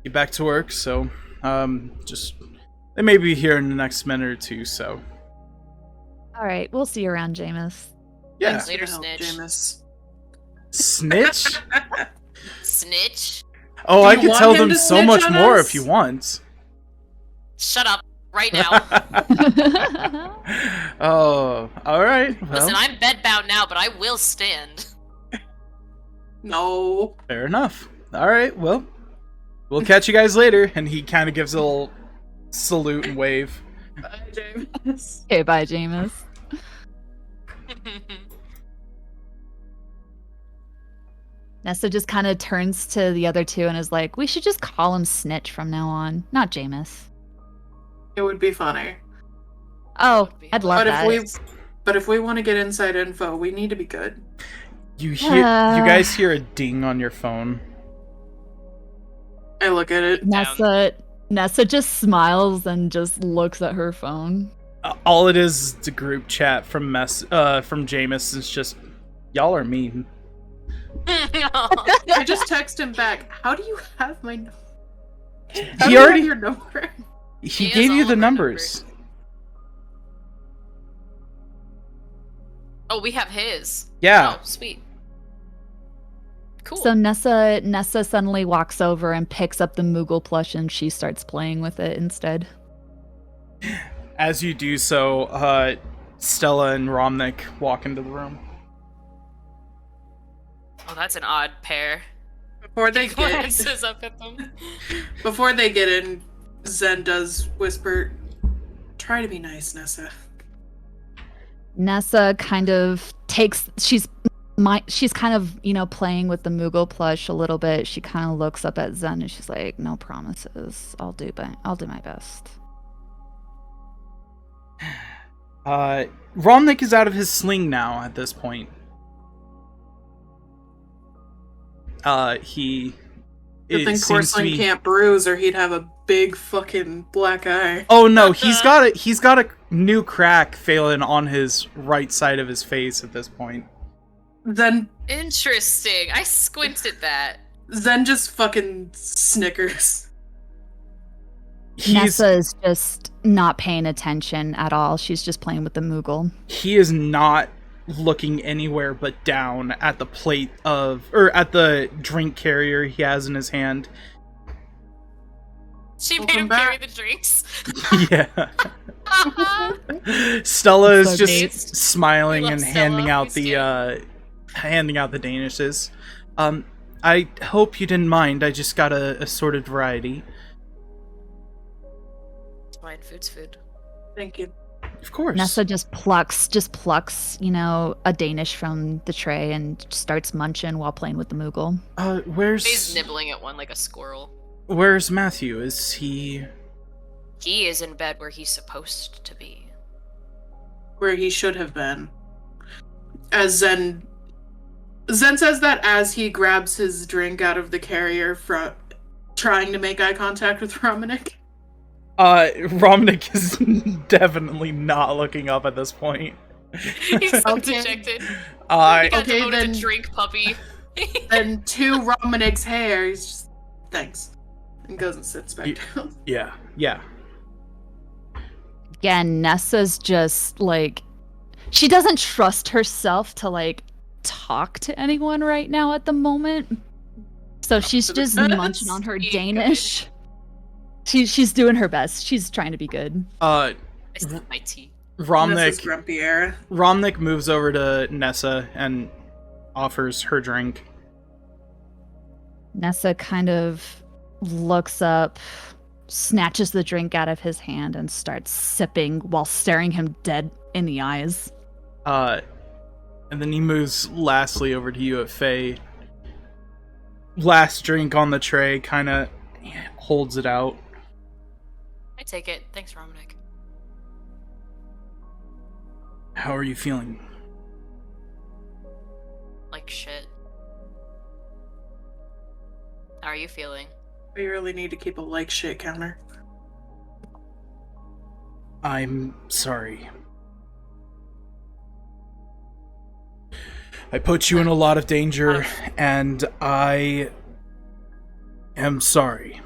get back to work. So, just they may be here in the next minute or two. So, All right, we'll see you around, Jameis. yeah, Thanks for Later, the help, snitch. Jameis. snitch. Snitch. Oh, Do I you could want tell him them to so snitch much on more us? if you want. Shut up right now. Oh, all right. Well, Listen, I'm bedbound now, but I will stand. No. fair enough. All right, well, we'll catch you guys later. And he kind of gives a little salute and wave. Bye, James. Okay, bye, Jameis. Nessa just kind of turns to the other two and is like, we should just call him Snitch from now on, not Jameis. It would be funny. Oh, Would be I'd love that. But if we want to get inside info, we need to be good. You guys hear a ding on your phone. I look at it. Nessa just smiles and just looks at her phone. All it is a group chat from Jameis. It's just, y'all are mean. I just text him back. How do you have my number? He already your number. he has gave you all the of our numbers. Oh, we have his. Yeah. Oh, sweet. Cool. So Nessa suddenly walks over and picks up the Moogle plush and she starts playing with it instead. As you do so, Stella and Romnick walk into the room. Oh, that's an odd pair. Before they He get glances up at them. before they get in, Zen does whisper, "Try to be nice, Nessa." Nessa kind of she's kind of, playing with the Moogle plush a little bit. She kind of looks up at Zen and she's like, "No promises. I'll do my best." Romnick is out of his sling now at this point. He Good thing porcelain can't bruise, or he'd have a big fucking black eye. Oh no, he's got a new crack failing on his right side of his face at this point. Then Interesting. I squinted that. Zen just fucking snickers. Nessa is just not paying attention at all. She's just playing with the Moogle. He is not looking anywhere but down at the plate at the drink carrier he has in his hand. She made Welcome him back. carry the drinks. Yeah. Stella is So just great. smiling We and love handing Stella. out We handing out the danishes. I hope you didn't mind. I just got a assorted variety. It's fine. Food's food. Thank you. Of course. Nessa just plucks, a Danish from the tray and starts munching while playing with the Moogle. He's Where's nibbling at one like a squirrel. Matthew? Is he? He is in bed where he's supposed to be. Where he should have been. As Zen says that as he grabs his drink out of the carrier, trying to make eye contact with Romanic. Romnick is definitely not looking up at this point. He's so Okay. dejected. He got Okay, demoted then- to drink puppy. And to Romanic's hair, he's just, thanks. And goes and sits back down. Yeah. Again, Nessa's just she doesn't trust herself to talk to anyone right now at the moment. So she's to the just best. munching on her Being Danish. She's doing her best. She's trying to be good. I sip my tea. Nessa's grumpy era. Romnick moves over to Nessa and offers her drink. Nessa kind of looks up, snatches the drink out of his hand, and starts sipping while staring him dead in the eyes. And then he moves lastly over to you at Faye. Last drink on the tray, kind of holds it out. I take it. Thanks, Romanic. How are you feeling? Like shit. How are you feeling? We really need to keep a like shit counter. I'm sorry. I put you in a lot of danger, and I am sorry.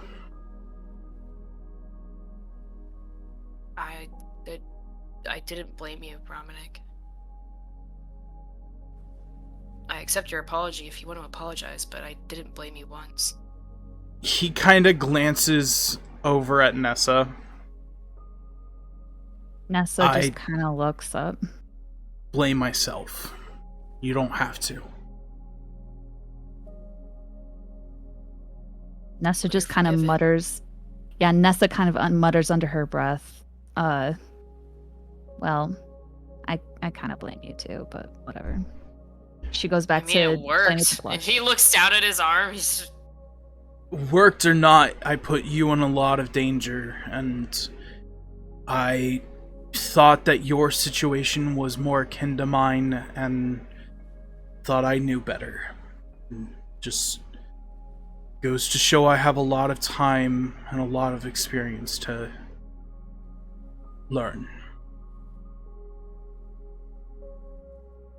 I didn't blame you, Romanic. I accept your apology if you want to apologize, but I didn't blame you once. He kind of glances over at Nessa. Nessa just kind of looks up. Blame myself. You don't have to. Nessa just You're kind of forgiven. mutters. Yeah, Nessa kind of mutters under her breath. Well, I kind of blame you too, but whatever. She goes back I mean, to it playing with the worked. plush. And he looks down at his arm. He's just, Worked or not, I put you in a lot of danger, and I thought that your situation was more akin to mine, and thought I knew better. Just goes to show I have a lot of time and a lot of experience to learn.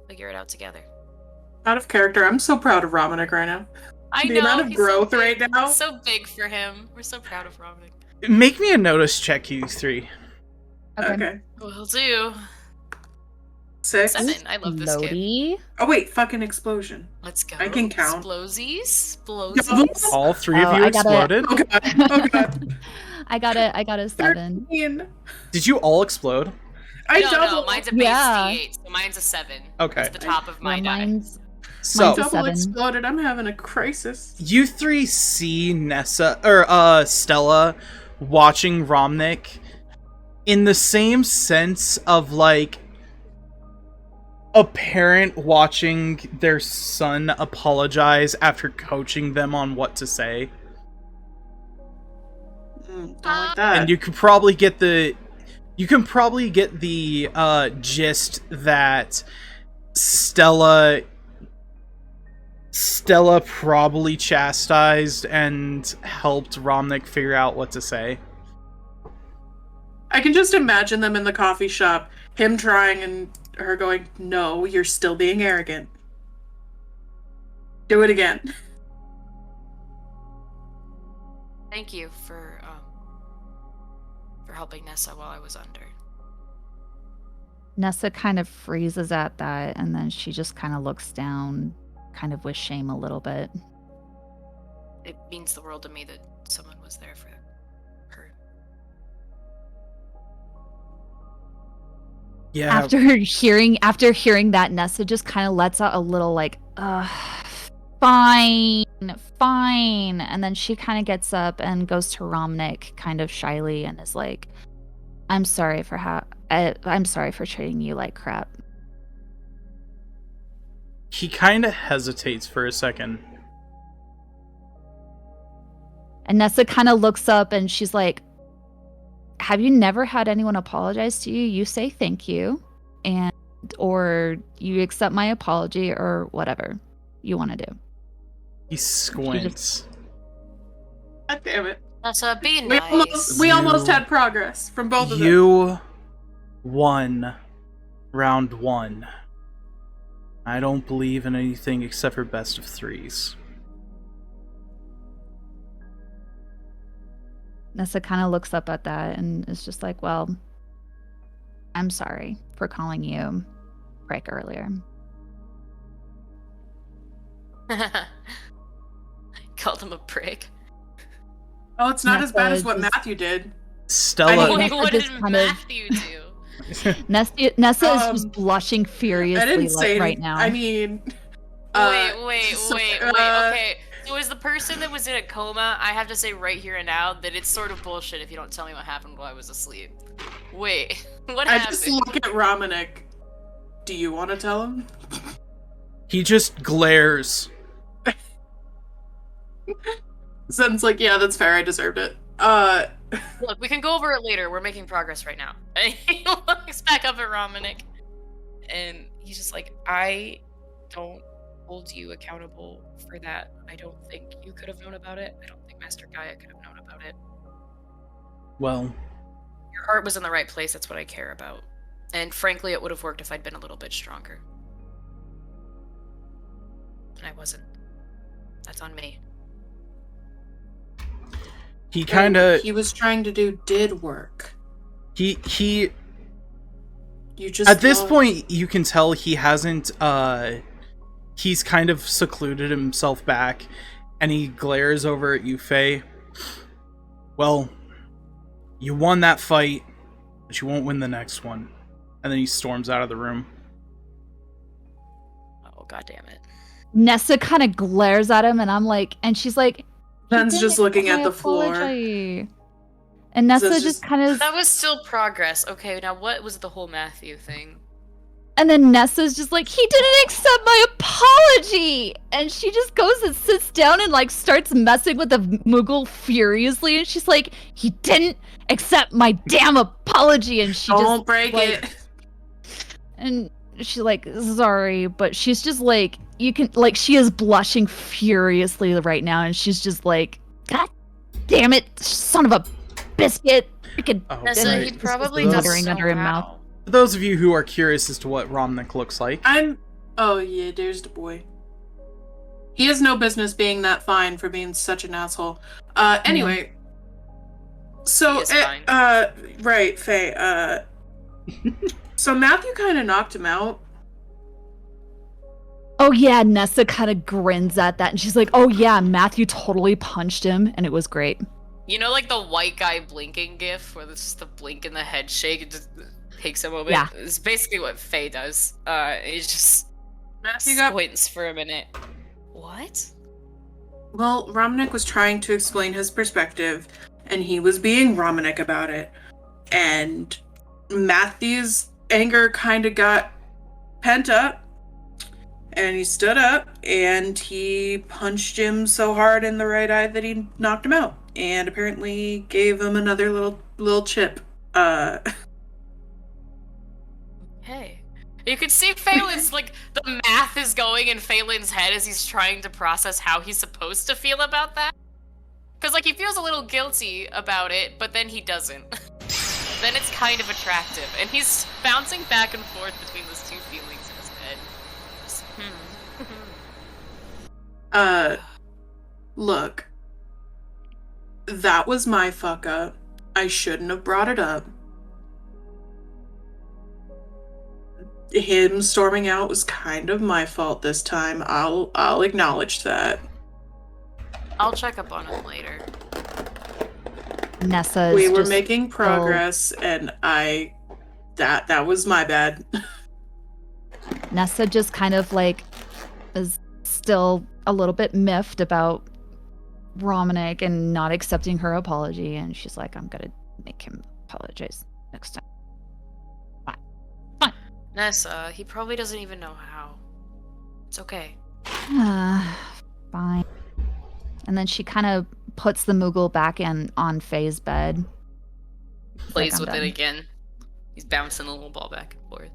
figure it out together. Out of character, I'm so proud of Romanik right now. I The know. amount of he's growth so right big. now. It's so big for him. We're so proud of Robin. Make me a notice check, you three. Okay. Will do. 6. 7. I love this kid. Lodi. Oh wait, fucking explosion. Let's go. I can count. Explosies. All three of Oh, you I got it. exploded? Oh god. Oh god. I got a 7. 13. Did you all explode? I No, double. mine's a base Yeah. D8, so mine's a 7. Okay. It's the top of my Yeah, die. mine's So, Mine's a double 7. exploded. I'm having a crisis. you three see Nessa, or Stella, watching Romnick in the same sense of, like, a parent watching their son apologize after coaching them on what to say. Don't like that. And you can probably get the gist that Stella probably chastised and helped Romnick figure out what to say. I can just imagine them in the coffee shop, him trying and her going, "No, you're still being arrogant. Do it again." Thank you for helping Nessa while I was under. Nessa kind of freezes at that, and then she just kind of looks down, kind of with shame a little bit. It means the world to me that someone was there for her. Yeah. After hearing that, Nessa just kind of lets out a little like, fine, and then she kind of gets up and goes to Romnick kind of shyly and is like, I'm sorry for treating you like crap. He kind of hesitates for a second. And Nessa kind of looks up and she's like, have you never had anyone apologize to you? You say thank you, or you accept my apology, or whatever you want to do. He squints. God damn it. That's be We nice. almost had progress from both of them. You won round 1. I don't believe in anything except for best of 3s. Nessa kind of looks up at that and is just like, well, I'm sorry for calling you prick earlier. Called him a prick. Oh, it's not as bad as what Nessa Matthew did. Stella. I Wait, Nessa what just did kind of- Matthew do? Nessa is just blushing furiously I didn't say right anything. now. I mean, Wait. so, Okay. So as the person that was in a coma, I have to say right here and now that it's sort of bullshit if you don't tell me what happened while I was asleep. Wait, what I happened? just look at Romanik. Do you want to tell him? He just glares. Zen's like, yeah, that's fair. I deserved it. Look, we can go over it later. We're making progress right now. And he looks back up at Romanik, and he's just like, I don't hold you accountable for that. I don't think you could have known about it. I don't think Master Gaia could have known about it. Well, Your heart was in the right place. That's what I care about. And frankly, it would have worked if I'd been a little bit stronger. And I wasn't. That's on me. he kind of He was trying to do did work. he You just at this lost. point you can tell he hasn't he's kind of secluded himself back, and he glares over at you, Faye. Well, you won that fight, but you won't win the next one. And then he storms out of the room. Oh, god damn it. Nessa kind of glares at him, and I'm like, and she's like, Ben's didn't just looking accept at my the floor. apology. And Nessa Zen's just kind of, That was still progress. Okay, now what was the whole Matthew thing? and then Nessa's just like, he didn't accept my apology! And she just goes and sits down and like starts messing with the Moogle furiously, and she's like, he didn't accept my damn apology! And she Don't just break like, it. and she's like, sorry, but she's just like, you can, like, she is blushing furiously right now, and she's just like, God damn it, son of a biscuit! Freaking Nessa, right. he probably Those- does muttering under her mouth. how. For those of you who are curious as to what Romnick looks like, Oh yeah, there's the boy. He has no business being that fine for being such an asshole. Anyway. So, He is fine. right, Faye, so Matthew kind of knocked him out. Oh yeah, Nessa kind of grins at that, and she's like, oh yeah, Matthew totally punched him, and it was great. You know, like the white guy blinking gif, where there's just the blink and the head shake, it just takes a moment? Yeah. It's basically what Faye does. He just Matthew got... squints for a minute. What? Well, Romnick was trying to explain his perspective, and he was being Romnick about it. And Matthew's anger kind of got pent up, and he stood up, and he punched him so hard in the right eye that he knocked him out, and apparently gave him another little chip. Hey. You can see Phelan's, like, the math is going in Phelan's head as he's trying to process how he's supposed to feel about that. Because, like, he feels a little guilty about it, but then he doesn't. Then it's kind of attractive. And he's bouncing back and forth between those two feelings in his head. Just, Look. That was my fuck up. I shouldn't have brought it up. Him storming out was kind of my fault this time. I'll acknowledge that. I'll check up on him later. Nessa is We were just making progress, and that was my bad. Nessa just kind of like is still a little bit miffed about Romanic and not accepting her apology, and she's like, I'm gonna make him apologize next time. Nessa, he probably doesn't even know how. It's okay. Fine. And then she kind of puts the Moogle back on Faye's bed. Plays I'm with done. it again. He's bouncing the little ball back and forth.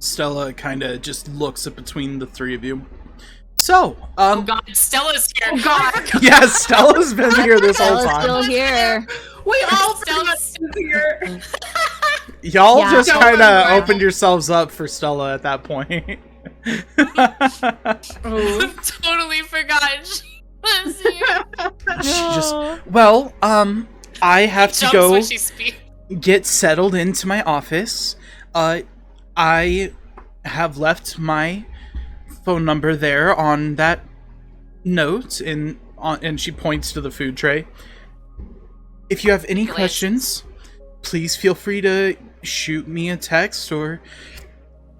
Stella kind of just looks up between the three of you. So, Oh god, Stella's here! Oh god! yeah, Stella's been here this whole Stella's time. still here. We all Stella's here. Y'all Yeah. just Stella kind of and opened yourselves up for Stella at that point. totally forgot she was here. She just, well, I have to Jumps go when she speaks. get settled into my office. I have left my phone number there on that note, and she points to the food tray. If you have any Glancing. questions, please feel free to shoot me a text or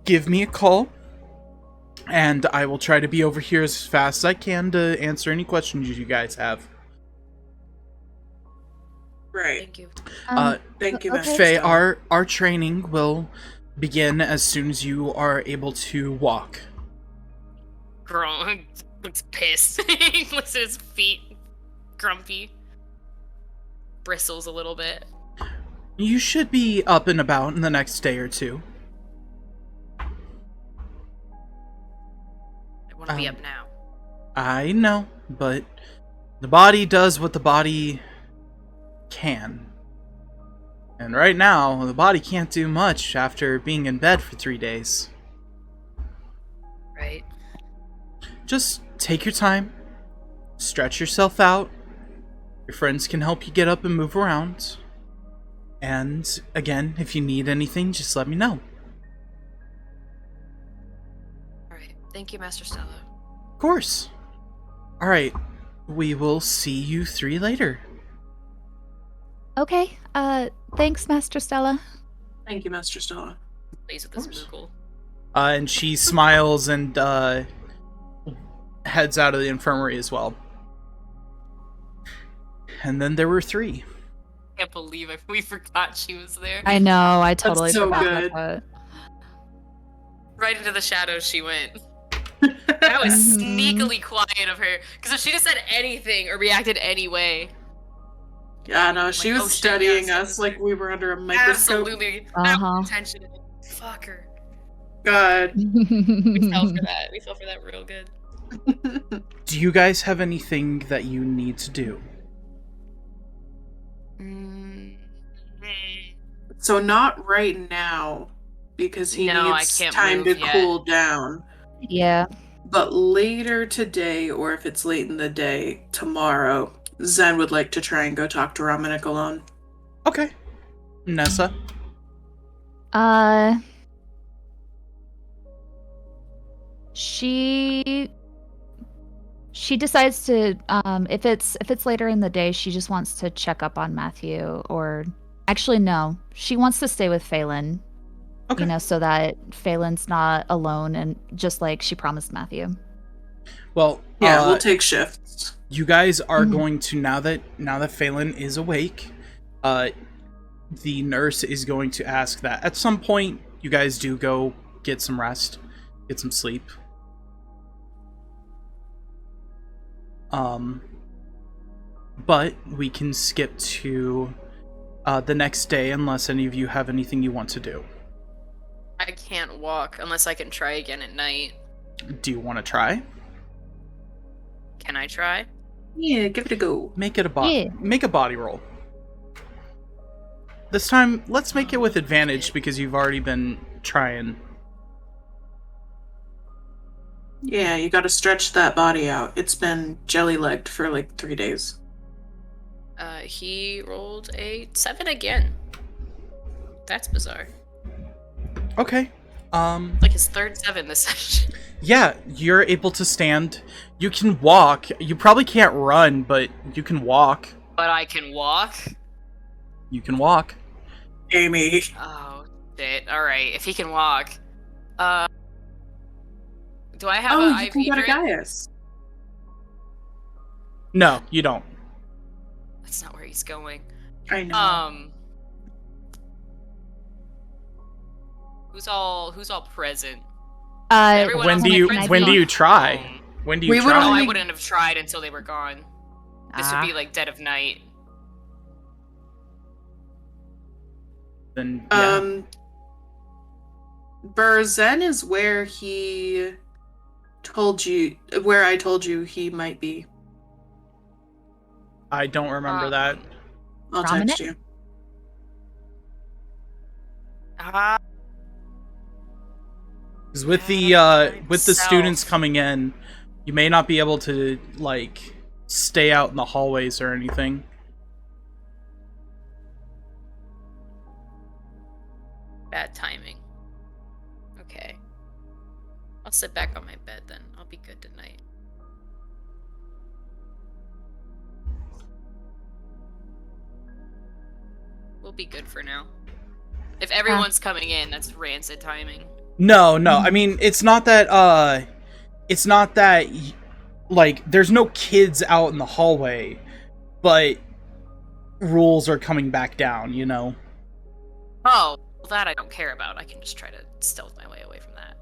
give me a call, and I will try to be over here as fast as I can to answer any questions you guys have. Right. Thank you. Thank you, okay. Master. Faye, our training will begin as soon as you are able to walk. Grunk looks pissed. He looks at his feet. Grumpy. Bristles a little bit. You should be up and about in the next day or two. I want to be up now. I know, but the body does what the body can. And right now, the body can't do much after being in bed for 3 days. Right? Just take your time, stretch yourself out. Your friends can help you get up and move around. And again, if you need anything, just let me know. Alright. Thank you, Master Stella. Of course. Alright, we will see you three later. Okay. Thanks, Master Stella. Thank you, Master Stella. Plays with this course. Moogle. And she smiles and heads out of the infirmary as well. and then there were 3. I can't believe we forgot she was there. I know, I totally so forgot good. about that. Right into the shadows she went. That was Mhm. sneakily quiet of her. Because if she'd have said anything or reacted any way, Yeah, no, she was oh shit, studying yes, us like we were under a microscope. absolutely. That Uh-huh. was intentional. Fuck her. God. We fell for that. We fell for that real good. Do you guys have anything that you need to do? Mm. So not right now, because he No, I needs can't time move to yet. cool down. Yeah. But later today, or if it's late in the day, tomorrow, Zen would like to try and go talk to Ramanik alone. Okay. Nessa? She decides to if it's later in the day, she just wants to check up on Matthew, or actually no, she wants to stay with Phelan. Okay. You know, so that Phelan's not alone, and just like she promised Matthew. Well, Yeah, we'll take shifts. you guys are Mhm. going to now that Phelan is awake, the nurse is going to ask that at some point you guys do go get some rest, get some sleep. But we can skip to the next day unless any of you have anything you want to do. I can't walk unless I can try again at night. Do you want to try? Can I try? Yeah, give it a go. Make it Yeah. make a body roll. This time, let's make it with advantage because you've already been trying. Yeah, you gotta stretch that body out. It's been jelly-legged for like 3 days. He rolled a 7 again. That's bizarre. Okay. Like his third 7 this session. Yeah, you're able to stand. You can walk. You probably can't run, but you can walk. But I can walk? You can walk. Amy. Oh, shit. Alright, if he can walk. Do I have Oh, an you IV can go to drip? Gaius. No, you don't. That's not where he's going. I know. Who's all present? Everyone When else do on you the when do team. you try? When do you We would try? Oh, I only- wouldn't have tried until they were gone. This would be like dead of night. Then yeah. Zen is where he told you, where I told you he might be. I don't remember that. I'll Prominent? text you. Ah, 'Cause with Yeah, with the myself. students coming in, you may not be able to like stay out in the hallways or anything. bad timing. Okay. I'll sit back on my bed then. I'll be good tonight. We'll be good for now. If everyone's coming in, that's rancid timing. No, I mean it's not that like there's no kids out in the hallway, but rules are coming back down, you know. Oh, well, that I don't care about. I can just try to stealth my way away from that.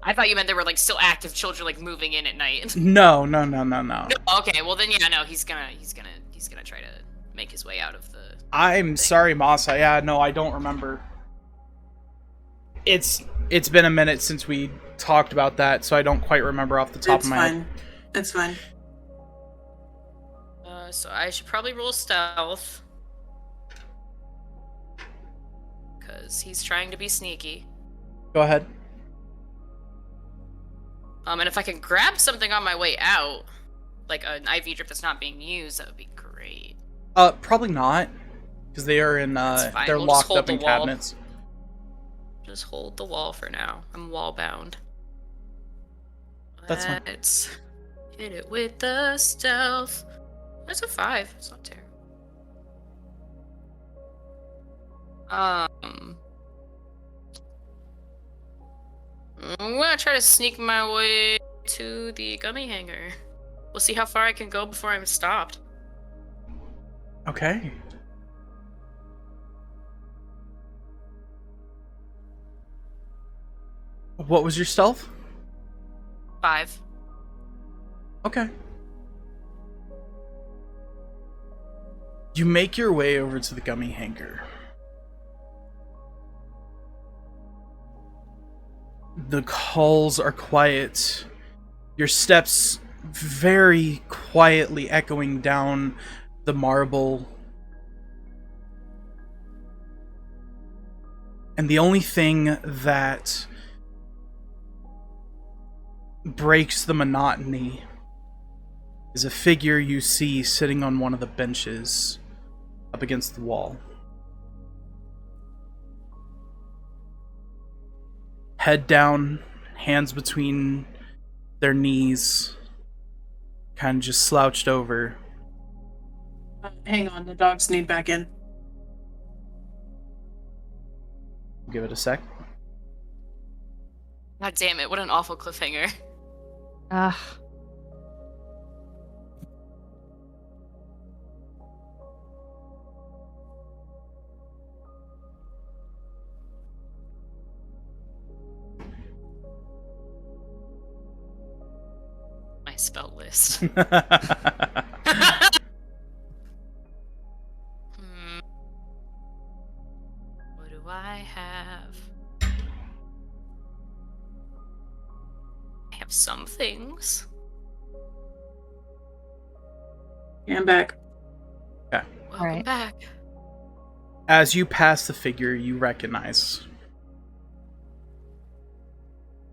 I thought you meant there were like still active children like moving in at night. No. No, okay, well then yeah, no, he's gonna try to make his way out of the I'm sorry, Masa. Yeah, no, I don't remember. It's been a minute since we talked about that, so I don't quite remember off the top It's of my head. fine. It's fine. So I should probably roll stealth. Because he's trying to be sneaky. Go ahead. And if I can grab something on my way out, like an IV drip that's not being used, that would be great. Probably not, because they are in That's fine. they're We'll just locked hold up in the wall. cabinets. Just hold the wall for now. I'm wall bound. That's fine. Let's hit it with the stealth. That's a 5. It's not terrible. I'm gonna try to sneak my way to the gummy hanger. We'll see how far I can go before I'm stopped. Okay. What was your stealth? 5. Okay. You make your way over to the gummy hangar. The calls are quiet. Your steps very quietly echoing down the marble. And the only thing that breaks the monotony is a figure you see sitting on one of the benches up against the wall. Head down, hands between their knees, kind of just slouched over. Hang on, the dogs need back in. Give it a sec. God damn it, what an awful cliffhanger. Ugh. My spell list. What do I have? I have some things. Yeah, I'm back. Welcome Alright. back. As you pass the figure, you recognize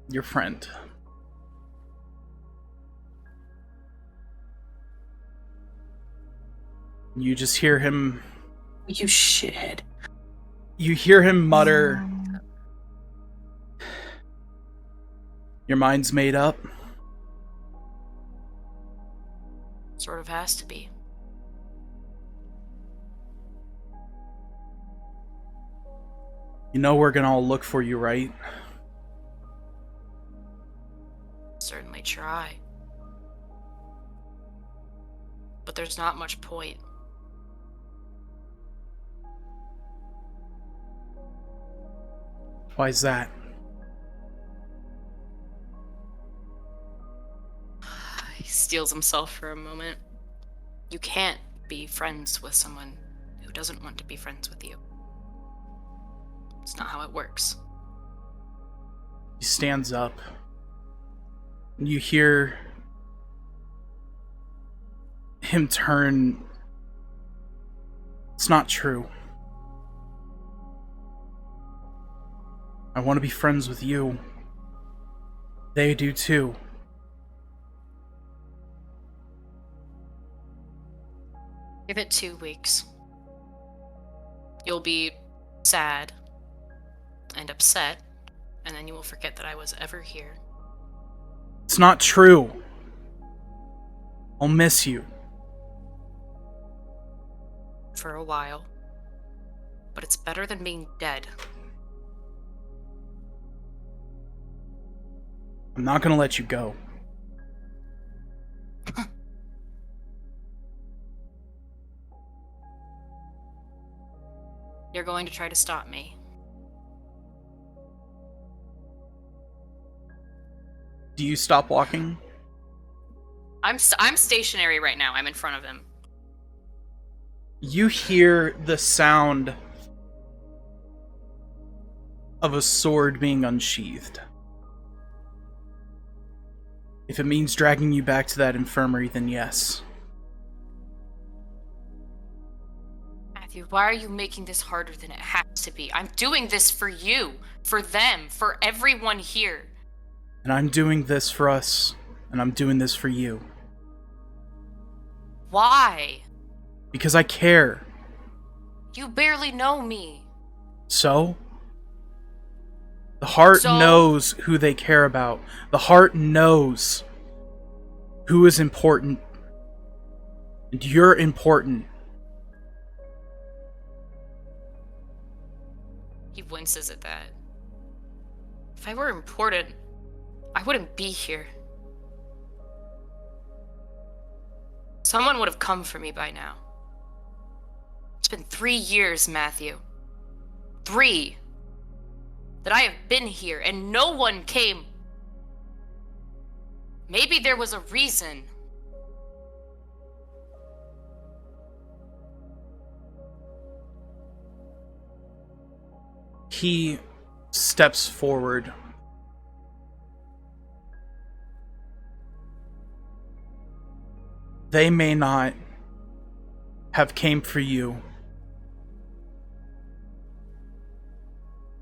your friend. You just hear him. You shithead. You hear him mutter, "Your mind's made up." Sort of has to be. You know we're gonna all look for you, right? Certainly try. But there's not much point. Why's that? He steals himself for a moment. You can't be friends with someone who doesn't want to be friends with you. It's not how it works. He stands up. You hear him turn. It's not true. I want to be friends with you. They do too. Give it 2 weeks. You'll be sad and upset, and then you will forget that I was ever here. It's not true. I'll miss you. For a while. But it's better than being dead. I'm not gonna let you go. You're going to try to stop me. Do you stop walking? I'm stationary right now. I'm in front of him. You hear the sound of a sword being unsheathed. If it means dragging you back to that infirmary, then yes. Matthew, why are you making this harder than it has to be? I'm doing this for you, for them, for everyone here. And I'm doing this for us, and I'm doing this for you. Why? Because I care. You barely know me. So? The heart knows who they care about. The heart knows who is important. And you're important. He winces at that. If I were important, I wouldn't be here. Someone would have come for me by now. been 3 years, Matthew. 3. That I have been here and no one came. Maybe there was a reason. He steps forward. They may not have came for you.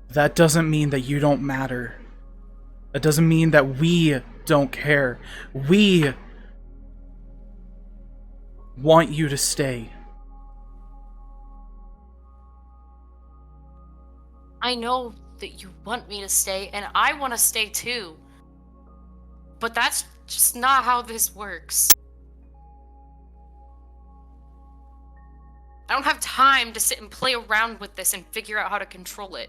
That doesn't mean that you don't matter. That doesn't mean that we don't care. We want you to stay. I know that you want me to stay, and I want to stay too. But that's just not how this works. I don't have time to sit and play around with this and figure out how to control it.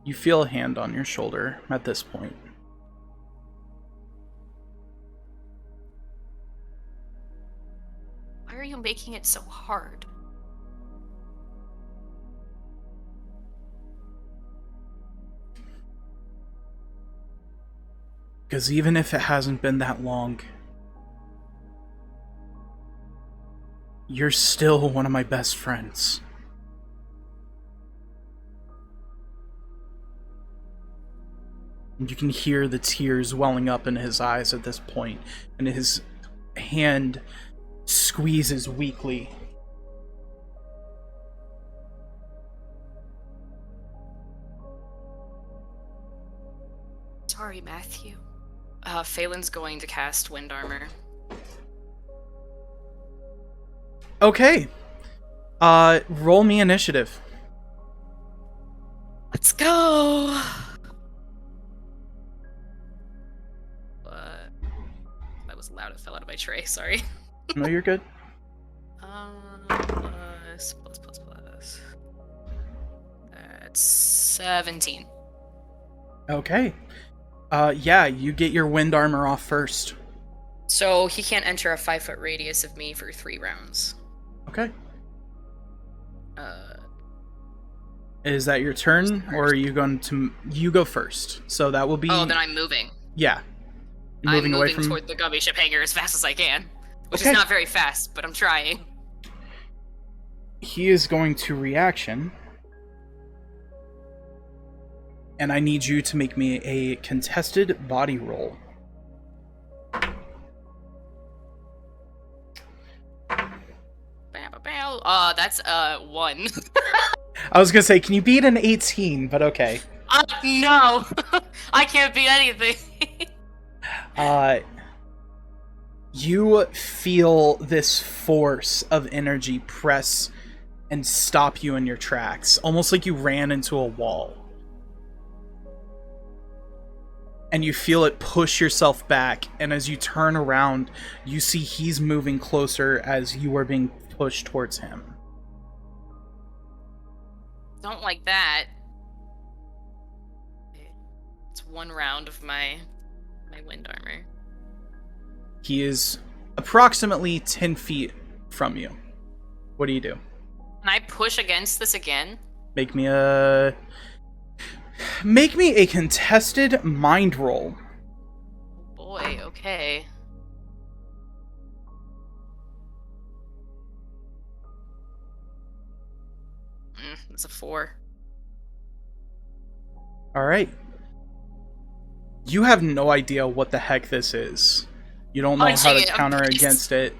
You feel a hand on your shoulder at this point. Why are you making it so hard? Because even if it hasn't been that long, you're still one of my best friends. You can hear the tears welling up in his eyes at this point, and his hand squeezes weakly. Sorry, Matthew. Phelan's going to cast Wind Armor. Okay. Roll me initiative. Let's go! That was loud. It fell out of my tray. Sorry. No, you're good. Plus. That's 17. Okay. Yeah, you get your wind armor off first. So he can't enter a 5-foot radius of me for 3 rounds. Okay. Is that your turn, or are you going to... You go first. So that will be... Oh, then I'm moving. Yeah. I'm moving away from... toward the gummy ship hangar as fast as I can. Which Okay. is not very fast, but I'm trying. He is going to reaction. And I need you to make me a contested body roll. That's 1. I was gonna say, can you beat an 18? But okay. No! I can't beat anything. You feel this force of energy press and stop you in your tracks, almost like you ran into a wall. And you feel it push yourself back, and as you turn around, you see he's moving closer as you are being pushed towards him. Don't like that. It's 1 round of my wind armor. He is approximately 10 feet from you. What do you do? Can I push against this again? Make me a contested mind roll. Oh boy, okay. It's a 4. All right. You have no idea what the heck this is. You don't know how to counter against it.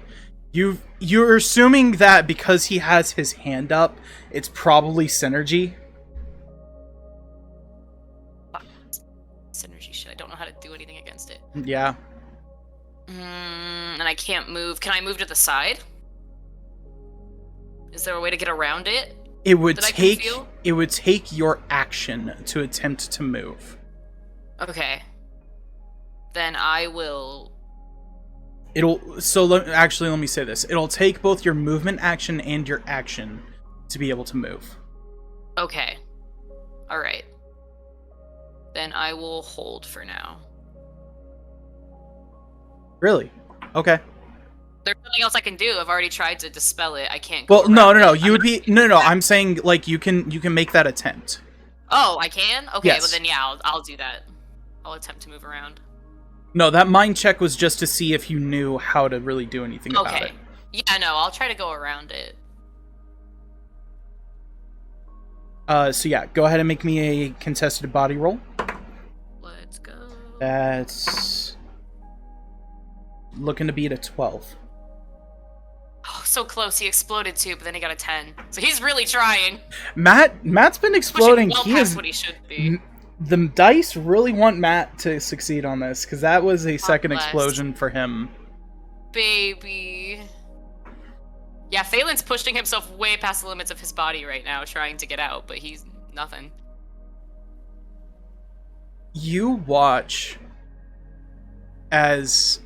You're assuming that because he has his hand up, it's probably synergy. Synergy shit. I don't know how to do anything against it. Yeah. And I can't move. Can I move to the side? Is there a way to get around it? It would take your action to attempt to move. Okay. Then I will... Let me say this. It'll take both your movement action and your action to be able to move. Okay. Alright. Then I will hold for now. Really? Okay. There's nothing else I can do. I've already tried to dispel it. I can't. Well, go no. around it. You would be no. I'm saying like you can make that attempt. Oh, I can. Okay, Yes. well then yeah, I'll do that. I'll attempt to move around. No, that mind check was just to see if you knew how to really do anything about Okay. it. Yeah, no, I'll try to go around it. So yeah, go ahead and make me a contested body roll. Let's go. That's looking to be at a 12. Oh, so close. He exploded too, but then he got a 10. So he's really trying. Matt's been exploding. Pushing well He past is. what he should be. The dice really want Matt to succeed on this because that was a second bless. explosion for him. Baby. Yeah, Phelan's pushing himself way past the limits of his body right now, trying to get out, but he's nothing. You watch as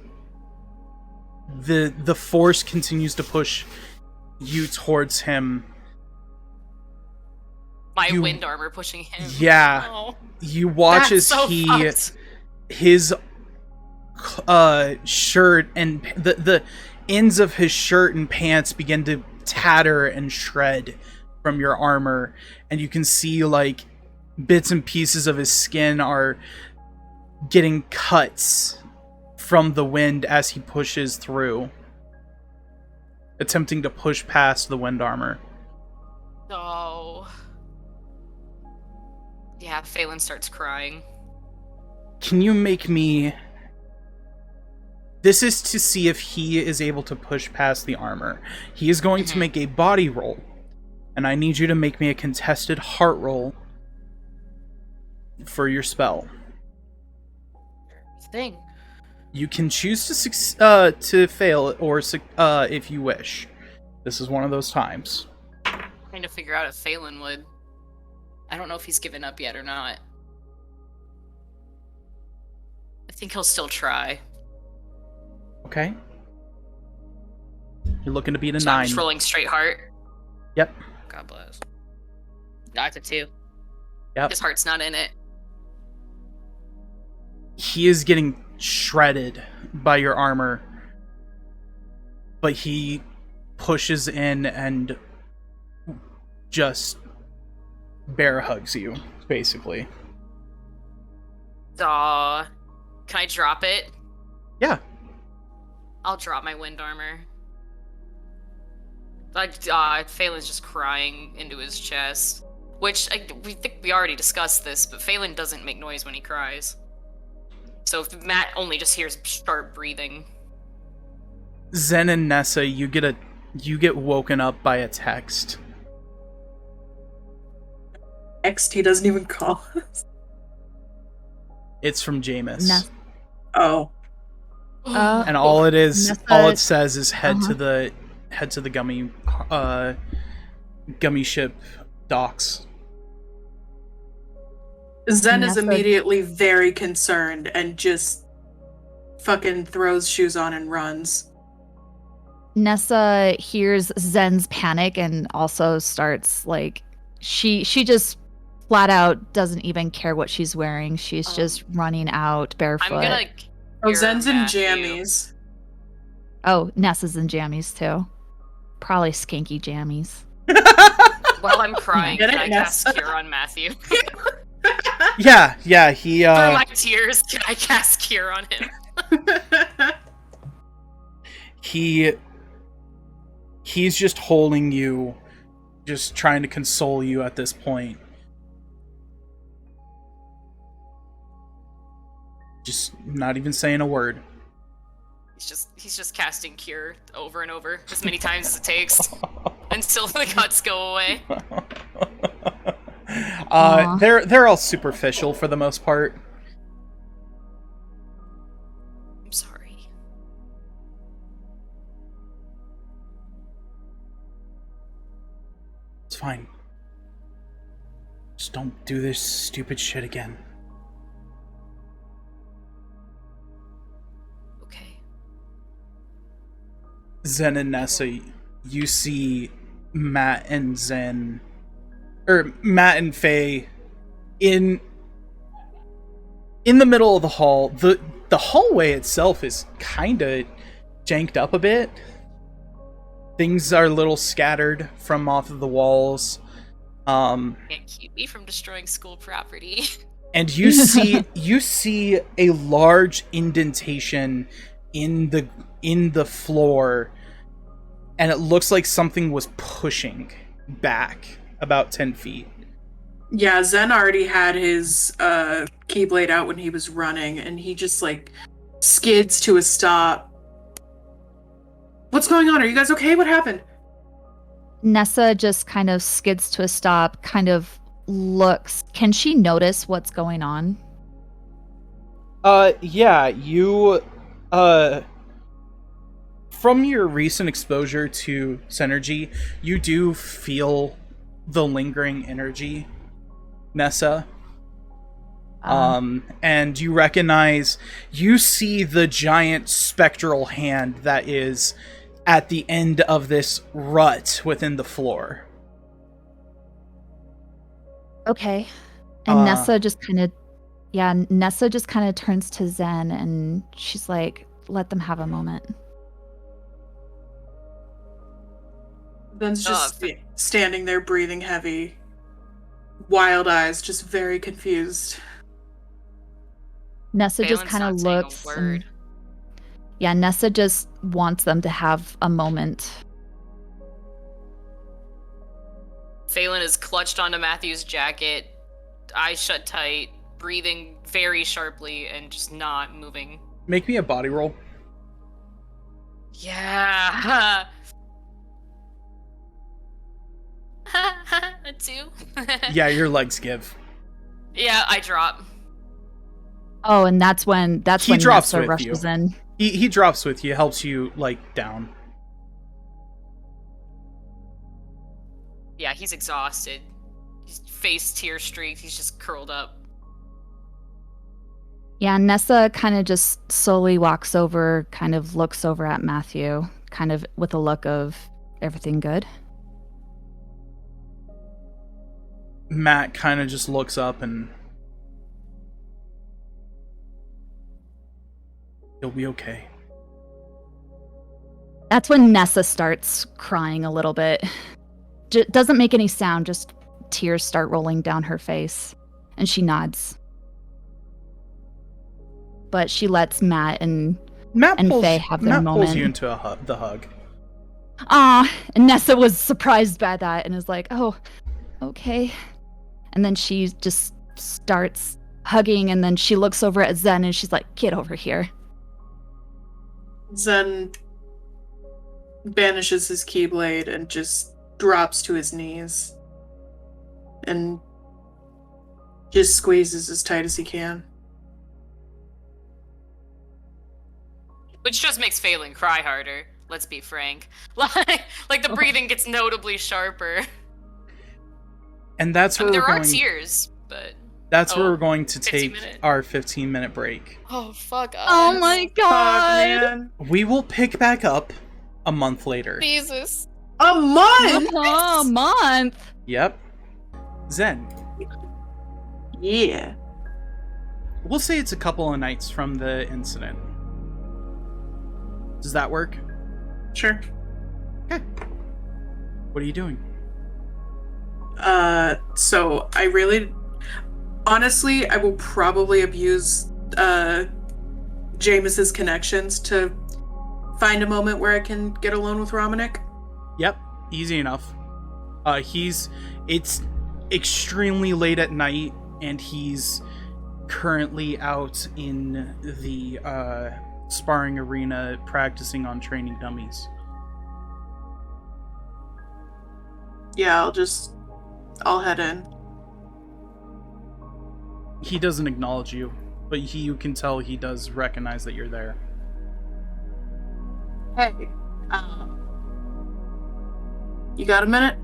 the force continues to push you towards him. My wind armor pushing him. Yeah. Oh, You watch that's as so he fucked. his shirt and the ends of his shirt and pants begin to tatter and shred from your armor, and you can see like bits and pieces of his skin are getting cuts from the wind as he pushes through, attempting to push past the wind armor. Oh. Yeah, Phelan starts crying. Can you make me... This is to see if he is able to push past the armor. He is going to make a body roll, and I need you to make me a contested heart roll for your spell. Thing. You can choose to fail or if you wish. This is one of those times. Trying to figure out if Phelan would. I don't know if he's given up yet or not. I think he'll still try. Okay. You're looking to beat a So I'm 9. just rolling straight heart. Yep. God bless. That's a 2. Yep. His heart's not in it. He is getting shredded by your armor, but he pushes in and just bear hugs you, basically. Aw. Can I drop it? Yeah. I'll drop my wind armor. Phelan's just crying into his chest. Which, we think we already discussed this, but Phelan doesn't make noise when he cries. So if Matt only just hears sharp breathing. Zen and Nessa, you get woken up by a text. Next, he doesn't even call us. It's from Jameis. Oh. And all it is, Nessa- all it says is head to the gummy ship docks. Zen is Nessa- immediately very concerned and just fucking throws shoes on and runs. Nessa hears Zen's panic and also starts like she just flat out doesn't even care what she's wearing. She's just running out barefoot. I'm gonna. Oh, cure Zen's in Matthew. jammies. Oh, Nessa's in jammies too. Probably skanky jammies. While I'm crying, Get can it, I cast Nessa? Cure on Matthew? Yeah, he Through my tears, can I cast Cure on him? he's just holding you, just trying to console you at this point. Just not even saying a word. He's just casting Cure over and over as many times as it takes until the cuts go away. Aw. They're all superficial for the most part. I'm sorry. It's fine. Just don't do this stupid shit again. Okay. Zen and Nessa, you see Matt and Zen, or Matt and Faye in the middle of the hall. The hallway itself is kind of janked up a bit. Things are a little scattered from off of the walls. Can't keep me from destroying school property. And you see a large indentation in the floor, and it looks like something was pushing back about 10 feet. Yeah, Zen already had his keyblade out when he was running, and he just like skids to a stop. What's going on? Are you guys okay? What happened? Nessa just kind of skids to a stop, kind of looks. Can she notice what's going on? Yeah, you, from your recent exposure to Synergy, you do feel the lingering energy, Nessa. And you see the giant spectral hand that is at the end of this rut within the floor. Okay. And Nessa just kind of turns to Zen and she's like, let them have a moment. Zen's just standing there breathing heavy. Wild eyes, just very confused. Nessa just kind of looks. Nessa just wants them to have a moment. Phelan is clutched onto Matthew's jacket, eyes shut tight, breathing very sharply, and just not moving. Make me a body roll. Yeah. A 2. Yeah, your legs give. Yeah, I drop. Oh, and that's when drops Nessa with rushes you. in. He drops with you, helps you like down. Yeah, he's exhausted. His face tear streaked. He's just curled up. Yeah, Nessa kind of just slowly walks over, kind of looks over at Matthew, kind of with a look of everything good. Matt kind of just looks up and he'll be okay. That's when Nessa starts crying a little bit. Doesn't make any sound, just tears start rolling down her face, and she nods. But she lets Matt and Faye have their moment. Matt pulls you into the hug. And Nessa was surprised by that and is like, oh, okay. And then she just starts hugging, and then she looks over at Zen and she's like, get over here. Zen banishes his keyblade and just drops to his knees and just squeezes as tight as he can. Which just makes Phelan cry harder, let's be frank. Like the breathing gets notably sharper. And that's where there are tears, but that's where we're going to take our 15-minute break. Oh fuck us. Oh my god. Man. We will pick back up a month later. Jesus. A month? A month? Yep. Zen. Yeah. We'll say it's a couple of nights from the incident. Does that work? Sure. Okay. What are you doing? So honestly, I will probably abuse Jameis's connections to find a moment where I can get alone with Romanik. Yep, easy enough. It's extremely late at night, and he's currently out in the sparring arena practicing on training dummies. Yeah, I'll head in. He doesn't acknowledge you, but you can tell he does recognize that you're there. Hey, you got a minute?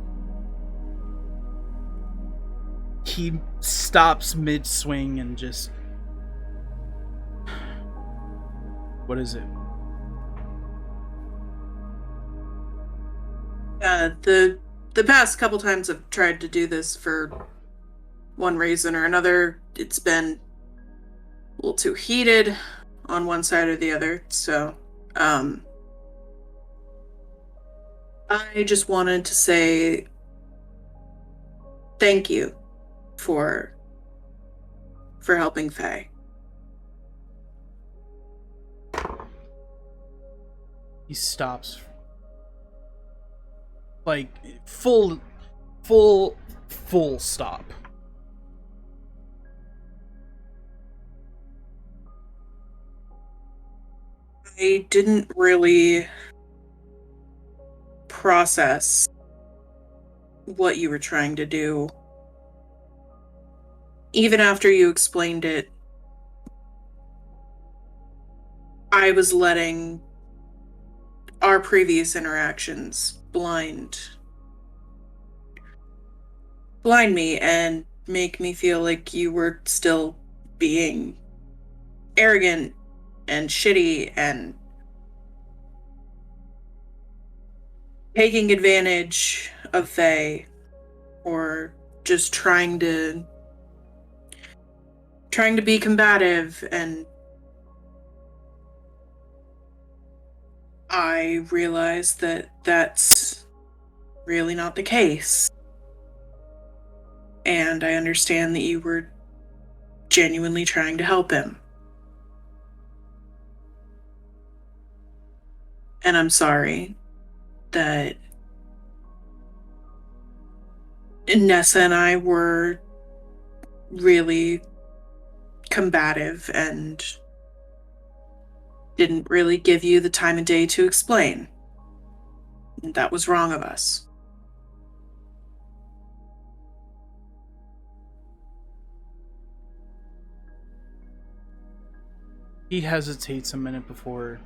He stops mid-swing and just... What is it? The past couple times I've tried to do this for one reason or another, it's been a little too heated on one side or the other, so, I just wanted to say thank you for helping Faye. He stops. Like, full stop. I didn't really process what you were trying to do. Even after you explained it, I was letting our previous interactions blind me and make me feel like you were still being arrogant and shitty and taking advantage of Faye, or just trying to be combative. And I realized that that's really not the case. And I understand that you were genuinely trying to help him. And I'm sorry that Nessa and I were really combative and didn't really give you the time of day to explain. That was wrong of us. He hesitates a minute before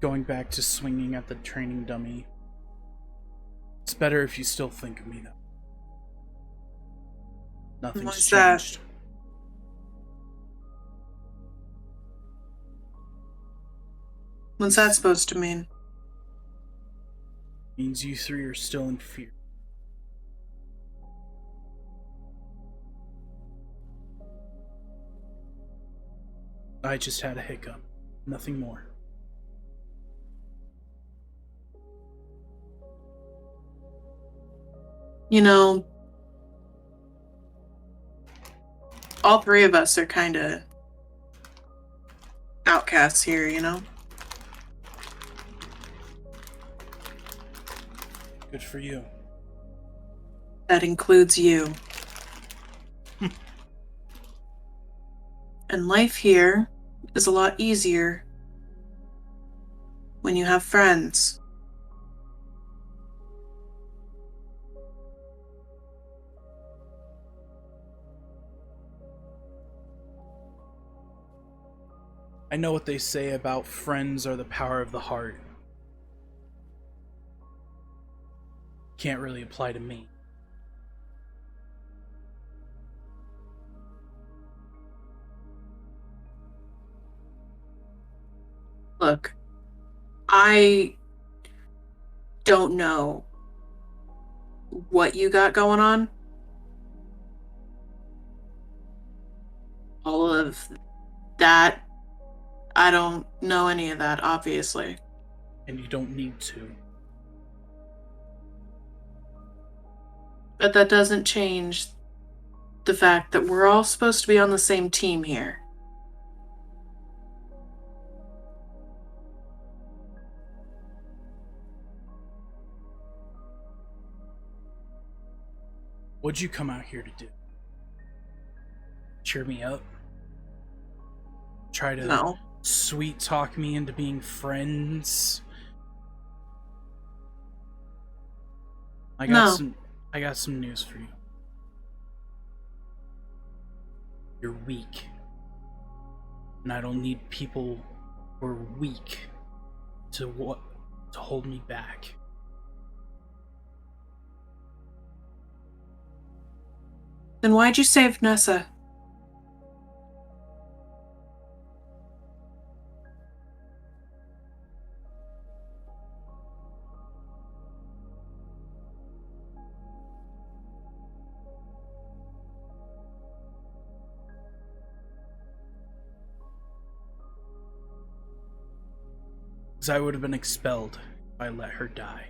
going back to swinging at the training dummy. It's better if you still think of me, though. Nothing's What's changed. that? What's that supposed to mean? Means you three are still in fear. I just had a hiccup. Nothing more. You know, all three of us are kind of outcasts here, you know? Good for you. That includes you. And life here is a lot easier when you have friends. I know what they say about friends are the power of the heart. Can't really apply to me. Look, I don't know what you got going on. All of that, I don't know any of that, obviously. And you don't need to. But that doesn't change the fact that we're all supposed to be on the same team here. What'd you come out here to do? Cheer me up? Try to No. sweet talk me into being friends? I got some news for you. You're weak. And I don't need people who are weak to hold me back. Then why'd you save Nessa? Because I would have been expelled I let her die.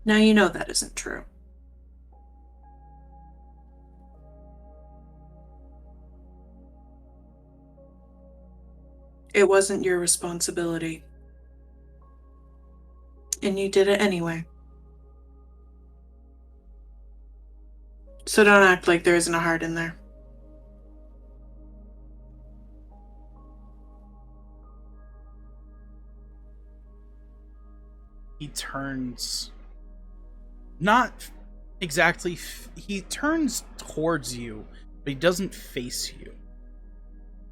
Now you know that isn't true. It wasn't your responsibility. And you did it anyway. So don't act like there isn't a heart in there. He turns... Not exactly... He turns towards you, but he doesn't face you.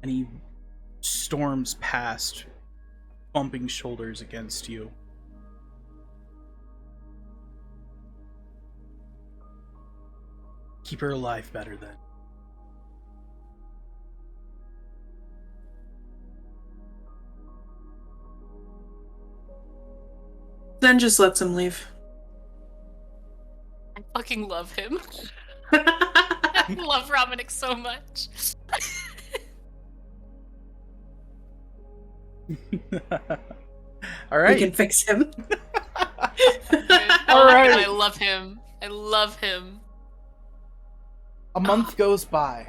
And he storms past, bumping shoulders against you. Keep her alive better then. Then just lets him leave. I fucking love him. I love Dominic so much. All right. We can fix him. All right. I love him. I love him. A month goes by.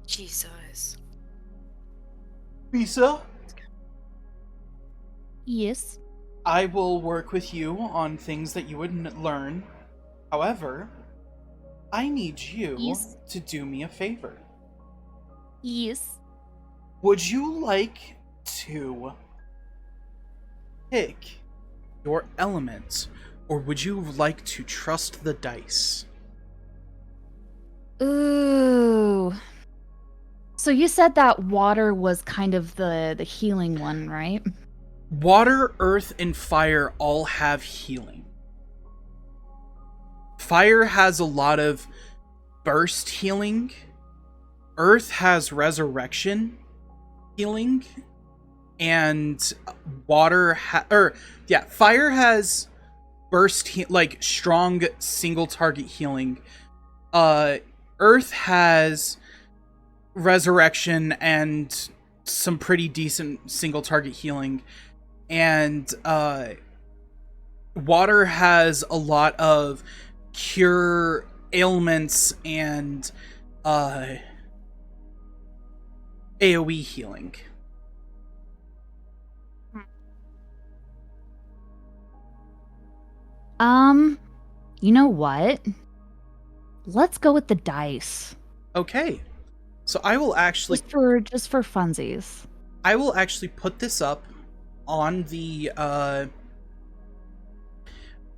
Jesus. Lisa, Yes. I will work with you on things that you would learn. However, I need you Yes. to do me a favor. Yes. Would you like to pick your element, or would you like to trust the dice? Ooh. So you said that water was kind of the healing one, right? Water, earth, and fire all have healing. Fire has a lot of burst healing. Earth has resurrection healing. And fire has burst like strong single target healing. Earth has resurrection and some pretty decent single target healing. And water has a lot of cure ailments and AoE healing. You know what? Let's go with the dice. Okay. So I will actually Just for funsies. I will actually put this up on the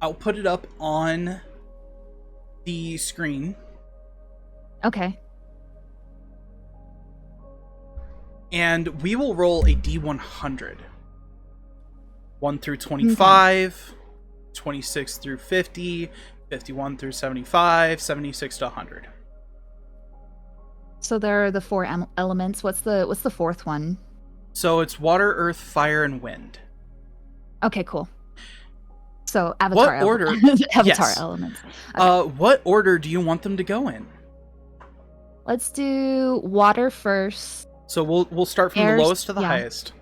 I'll put it up on the screen. Okay. And we will roll a D100. 1 through 25, 26 through 50, 51 through 75, 76 to 100. So there are the four elements. What's the fourth one? So it's water, earth, fire, and wind. Okay, cool. So Avatar. What order? Avatar Yes. elements. Okay. What order do you want them to go in? Let's do water first. So we'll start from the lowest to the highest.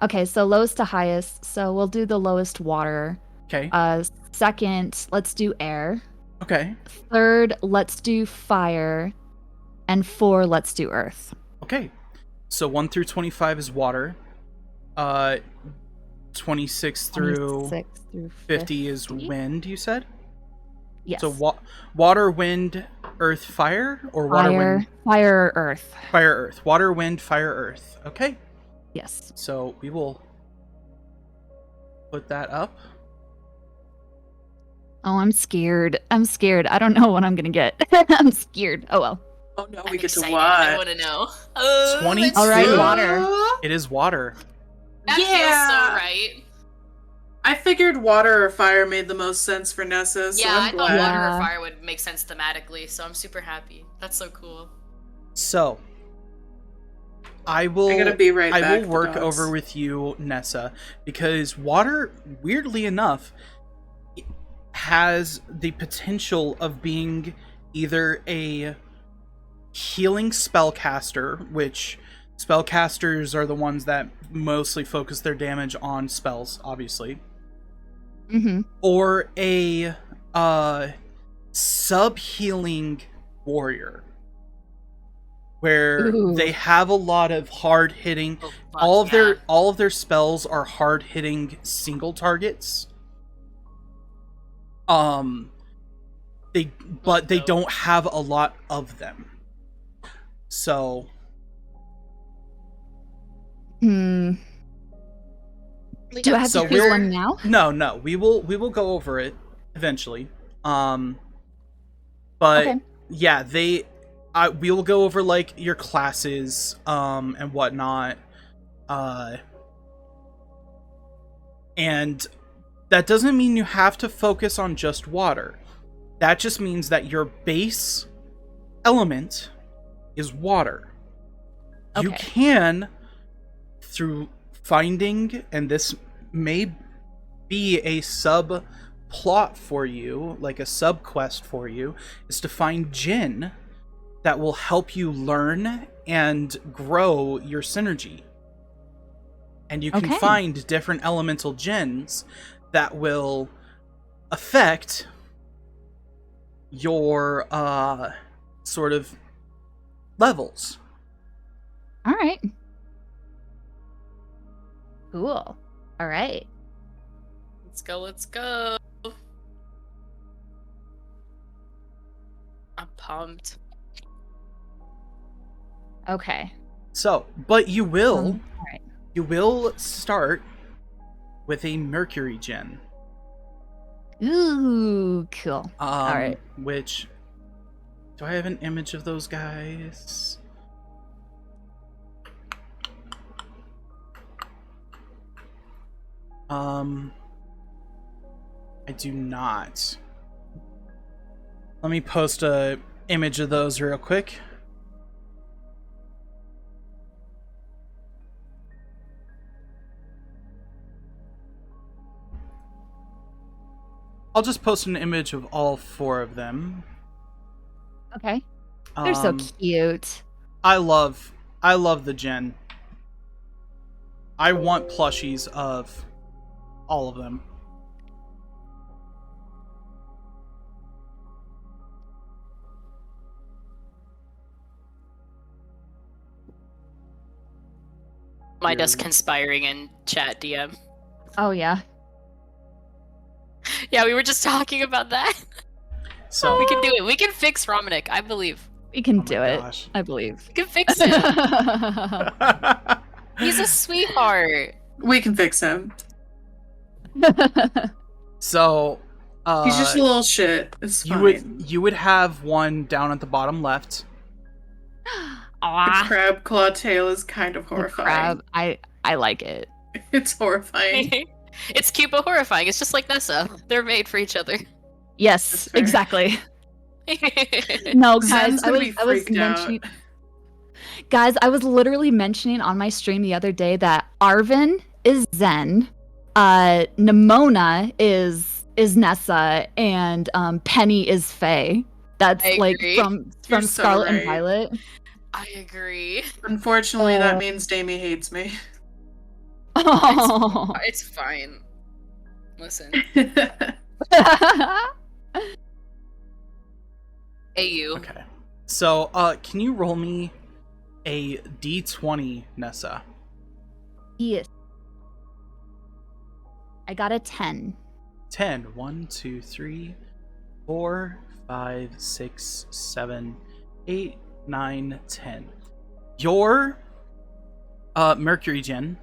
Okay, so lowest to highest. So we'll do the lowest water. Okay. Second, let's do air. Okay. Third, let's do fire. And 4, let's do earth. Okay. So 1 through 25 is water. 26 through 50 is wind, you said? Yes. So water, wind, earth, fire? Or water, wind? Fire, earth. Fire, earth. Water, wind, fire, earth. Okay. Yes. So we will put that up. Oh, I'm scared. I don't know what I'm going to get. I'm scared. Oh, well. Oh no, I'm we get to excited. what? I want to know. 22. All right, water. It is water. That feels so right. I figured water or fire made the most sense for Nessa, so Yeah, I I'm thought glad. water Yeah. or fire would make sense thematically, so I'm super happy. That's so cool. So I will I gotta be right back. I will the work dogs. over with you, Nessa, because water, weirdly enough, has the potential of being either a healing spellcaster, which Spellcasters are the ones that mostly focus their damage on spells, obviously. Mm-hmm. Or a sub-healing warrior, where Ooh. they have a lot of hard-hitting. Oh, fuck All of their spells are hard-hitting single targets. They don't have a lot of them. So. Do I have So to choose one now? No. We will go over it eventually. But Okay. yeah, we will go over like your classes and whatnot. And that doesn't mean you have to focus on just water. That just means that your base element is water. You Okay. can, through finding, and this may be a subplot for you, like a sub-quest for you, is to find Jinn that will help you learn and grow your synergy. And you can Okay. find different elemental Jinns that will affect your sort of levels. All right. Cool. All right. Let's go. I'm pumped. Okay. So, but you will all right. you will start with a Mercury Jinn. Ooh, cool. All right. Which, do I have an image of those guys? I do not. Let me post a image of those real quick. I'll just post an image of all 4 of them. Okay. They're so cute. I love the Jinn. I want plushies of all of them. Mind us conspiring in chat DM. Oh yeah. Yeah, we were just talking about that. So We can do it. We can fix Romanik, I believe. We can Oh my do it. gosh. I believe. We can fix him. He's a sweetheart. We can fix him. So He's just a little shit. It's you fine. would have one down at the bottom left. The Aw, crab claw tail is kind of the horrifying. crab. I like it. It's horrifying. It's cute but horrifying. It's just like Nessa. They're made for each other. Yes, That's fair. exactly. No, guys, Zen's I gonna was be freaked out. mentioning. Guys, I was literally mentioning on my stream the other day that Arvin is Zen, Nimona is Nessa, and Penny is Faye. That's I like agree. from You're so Scarlet and right. Violet. I agree. Unfortunately, that means Damie hates me. Oh. It's fine. Listen. Hey, you. Okay. So can you roll me a d20, Nessa? Yes. I got a 10. 10. 1, 2, 3, 4, 5, 6, 7, 8, 9, 10. Your Mercury Gen,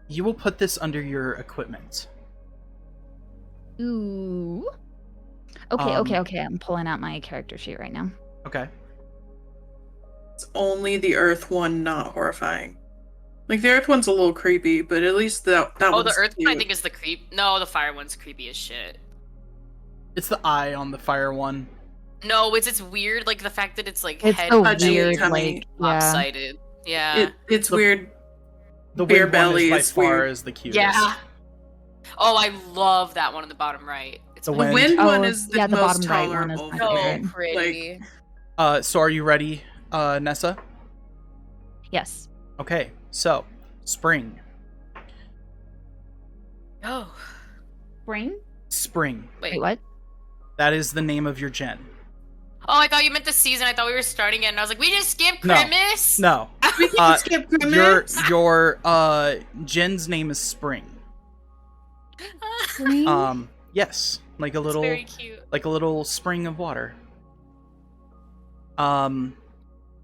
you will put this under your equipment. Ooh. Okay. I'm pulling out my character sheet right now. Okay. It's only the Earth one not horrifying. Like, the Earth one's a little creepy, but at least that Oh, one's the Earth one I cute. think is the creep. No, the fire one's creepy as shit. It's the eye on the fire one. No, it's weird. Like the fact that it's like It's head so Pudgy weird, tummy. like yeah. lopsided. Yeah. It's The- weird. The Beer wind one belly is is by far weird. is the cutest. Yeah. Oh, I love that one on the bottom right. It's The The wind. wind Oh, one is the yeah, the most bottom right one is tolerable. my so favorite. pretty. So are you ready, Nessa? Yes. Okay, so spring. Oh. Spring? Spring. Wait, what? That is the name of your gen. Oh, I thought you meant the season. I thought we were starting it, and I was like, we just skipped No. Christmas? No. We can skip Grimace. Your gen's name is Spring. Spring? Yes, like a It's little very cute. like a little spring of water.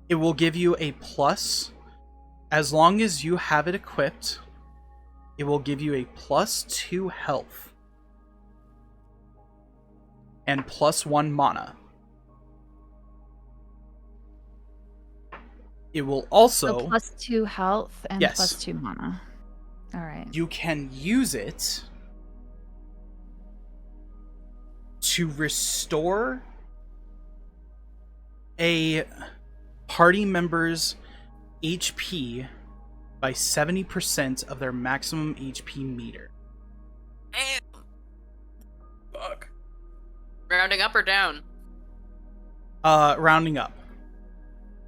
It will give you a plus as long as you have it equipped. It will give you a +2 health and +1 mana. It will also So +2 health and Yes. +2 mana. All right. You can use it to restore a party member's HP by 70% of their maximum HP meter. Fuck. Rounding up or down? Rounding up.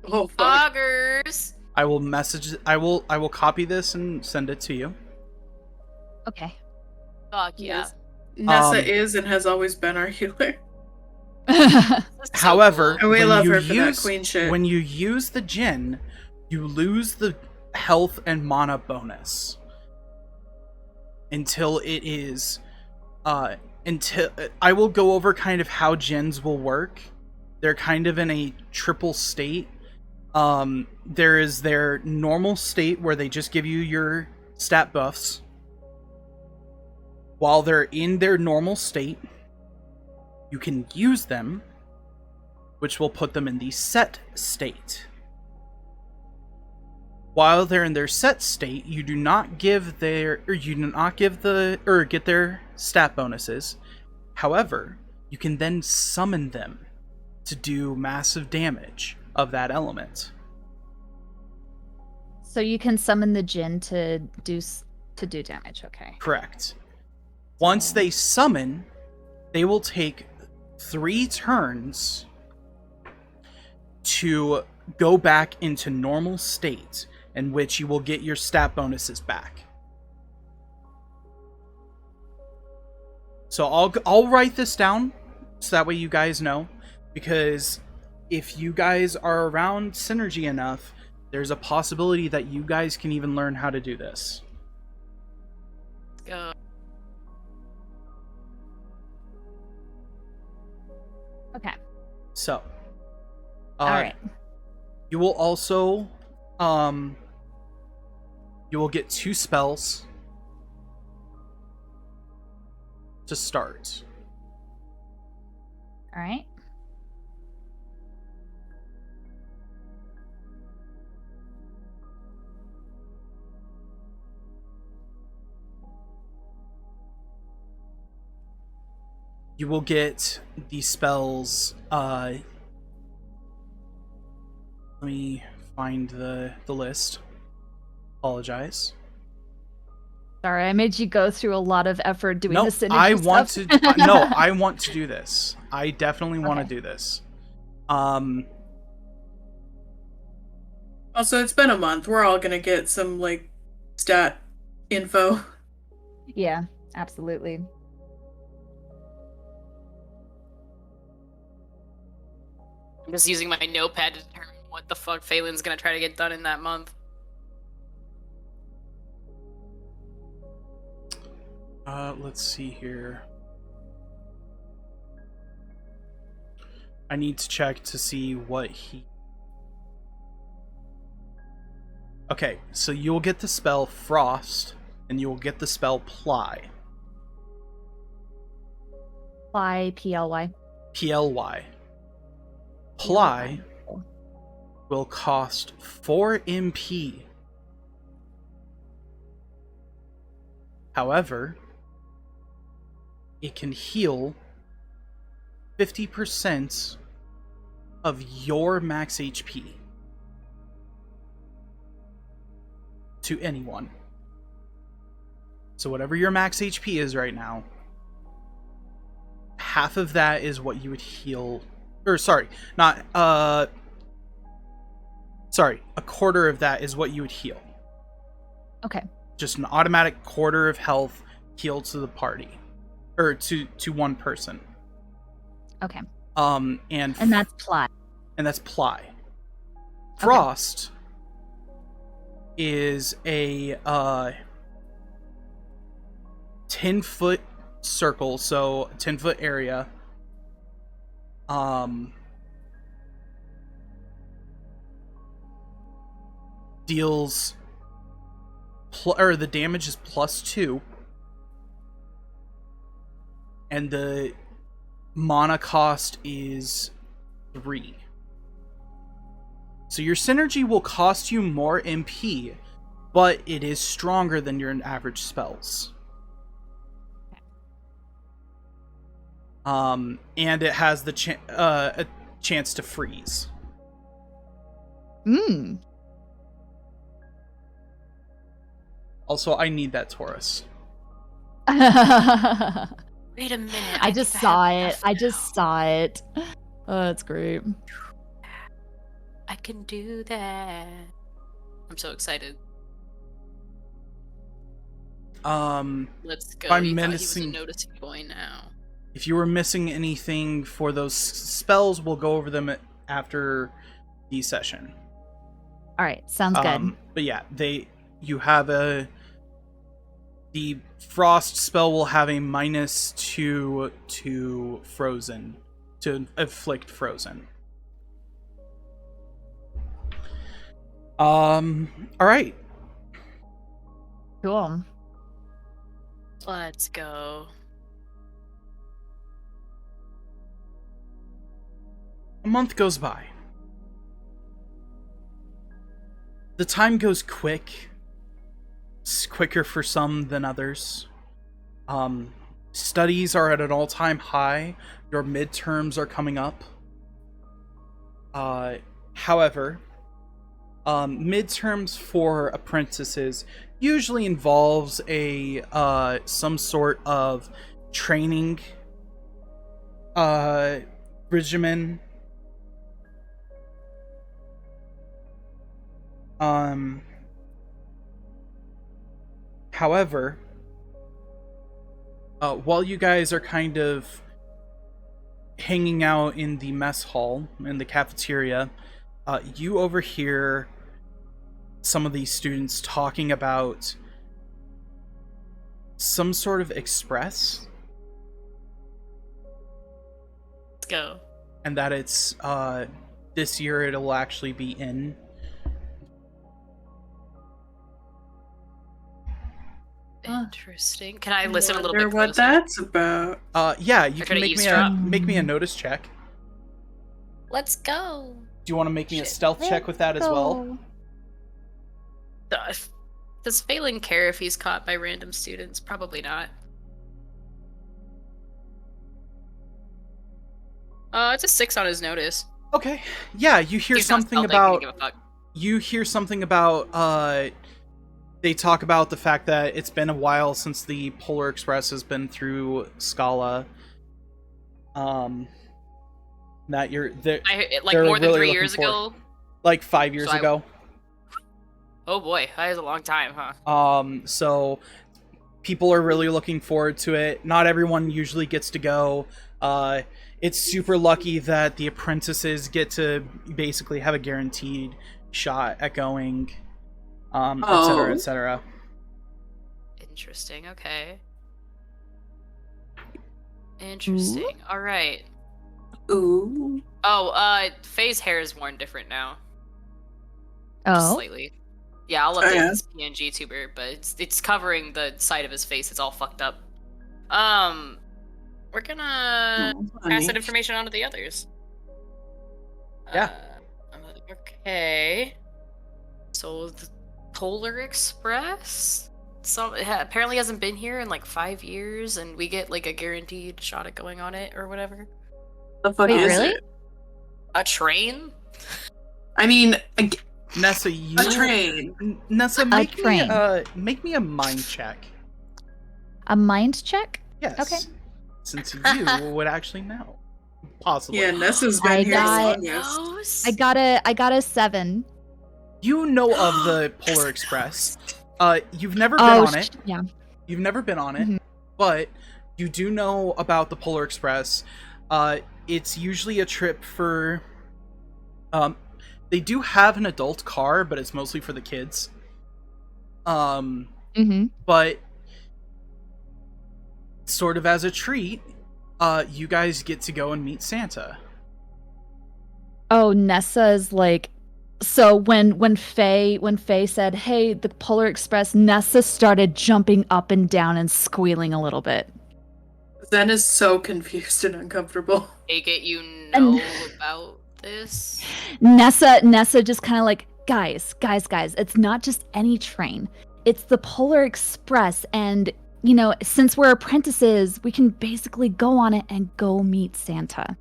Oh fuck. Augers. I will copy this and send it to you. Okay. Fuck yeah. Yes. Nessa Um, is and has always been our healer. That's so However, cool. And we when love you her for that use- queen shit. When you use the gen, you lose the health and mana bonus until it is until I will go over kind of how gens will work. They're kind of in a triple state. There is their normal state where they just give you your stat buffs. While they're in their normal state, you can use them, which will put them in the set state. While they're in their set state, you do not give their get their stat bonuses. However, you can then summon them to do massive damage of that element. So you can summon the djinn to do damage. Okay. Correct. Once they summon, they will take 3 turns to go back into normal state, in which you will get your stat bonuses back. So I'll write this down so that way you guys know, because if you guys are around Synergy enough, there's a possibility that you guys can even learn how to do this. Okay. So, All right. you will also, you will get 2 spells to start. All right. You will get the spells, let me find the list. Apologize. Sorry, I made you go through a lot of effort doing No, the synergy I want stuff. to. No, I want to do this. I definitely want to Okay. do this. Also, it's been a month. We're all gonna get some like stat info. Yeah, absolutely. I'm just using my notepad to determine what the fuck Phelan's gonna try to get done in that month. Let's see here. I need to check to see what he. Okay, so you'll get the spell Frost, and you'll get the spell Ply. Ply, PLY. PLY. Ply will cost 4 MP. However, it can heal 50% of your max HP to anyone. So whatever your max HP is right now, half of that is what you would heal. Or sorry, not Sorry, a quarter of that is what you would heal. Okay. Just an automatic quarter of health healed to the party. Or to one person. Okay. And that's Ply. And that's Ply. Frost is a 10-foot circle, so 10-foot area. Deals or the damage is +2, and the mana cost is 3. So your synergy will cost you more MP, but it is stronger than your average spells. And it has the a chance to freeze. Also, I need that Taurus. Wait a minute. I just saw it. Oh, that's great. I can do that. I'm so excited. Let's go. I'm You thought he was a menacing. noticing boy now. If you were missing anything for those spells, we'll go over them after the session. All right, sounds good. But yeah, you have the frost spell will have a -2 to frozen, to afflict frozen. All right. Cool. Let's go. A month goes by. The time goes quick. It's quicker for some than others. Studies are at an all-time high. Your midterms are coming up. However, midterms for apprentices usually involves some sort of training regimen. However, while you guys are kind of hanging out in the mess hall, in the cafeteria, you overhear some of these students talking about some sort of express. Let's go. And that it's, this year it'll actually be in. Interesting. Can I listen a little bit what closer? that's about. Yeah, you Or can try to make me a notice check. Let's go. Do you want to make me a Shit. stealth check with that as well? Does Phelan care if he's caught by random students? Probably not. It's a 6 on his notice. Okay. Yeah, you hear He's not something stealthing, about he can give a fuck. you hear something about they talk about the fact that it's been a while since the Polar Express has been through Scala. That you're there, Like they're more than really 3 looking years forward- ago. like 5 years So ago. Oh boy, that is a long time, huh? So people are really looking forward to it. Not everyone usually gets to go. It's super lucky that the apprentices get to basically have a guaranteed shot at going, etc., etc. Interesting. Okay. Interesting. All right. Ooh. Oh, Faye's hair is worn different now. Just Oh, slightly. Yeah, I'll update yeah. this PNG tuber, but it's covering the side of his face. It's all fucked up. We're gonna pass that information on to the others. Yeah. Okay. So the Polar Express apparently hasn't been here in like 5 years, and we get like a guaranteed shot at going on it or whatever. The fuck Wait, is really? it? A train? I mean, Nessa, you a train. Nessa, train. make me a mind check. a mind check? Yes. Okay. Since you would actually know, possibly. Yeah, Nessa's been I here got- the longest. I got a 7. You know of the Polar Express. You've never been on it. Yeah. You've never been on it, Mhm. but you do know about the Polar Express. It's usually a trip for. They do have an adult car, but it's mostly for the kids. But sort of as a treat, you guys get to go and meet Santa. Oh, Nessa is like, so when Faye said, "Hey, the Polar Express," Nessa started jumping up and down and squealing a little bit. Zen is so confused and uncomfortable. Take it you know about this? Nessa just kind of like, guys, it's not just any train. It's the Polar Express, and since we're apprentices, we can basically go on it and go meet Santa.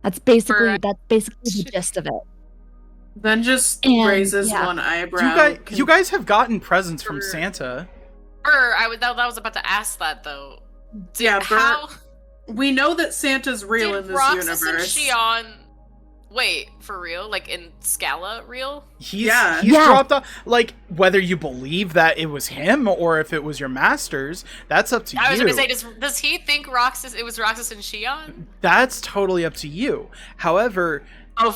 That's basically the gist of it. Then just And, raises yeah. one eyebrow. You guys have gotten presents from Santa. That was about to ask that though. How we know that Santa's real in this Roxas universe. and Shion, wait, for real? Like in Scala, real? He's dropped off. Like, whether you believe that it was him or if it was your masters, that's up to you. I was gonna say, does he think it was Roxas and Shion? That's totally up to you. However,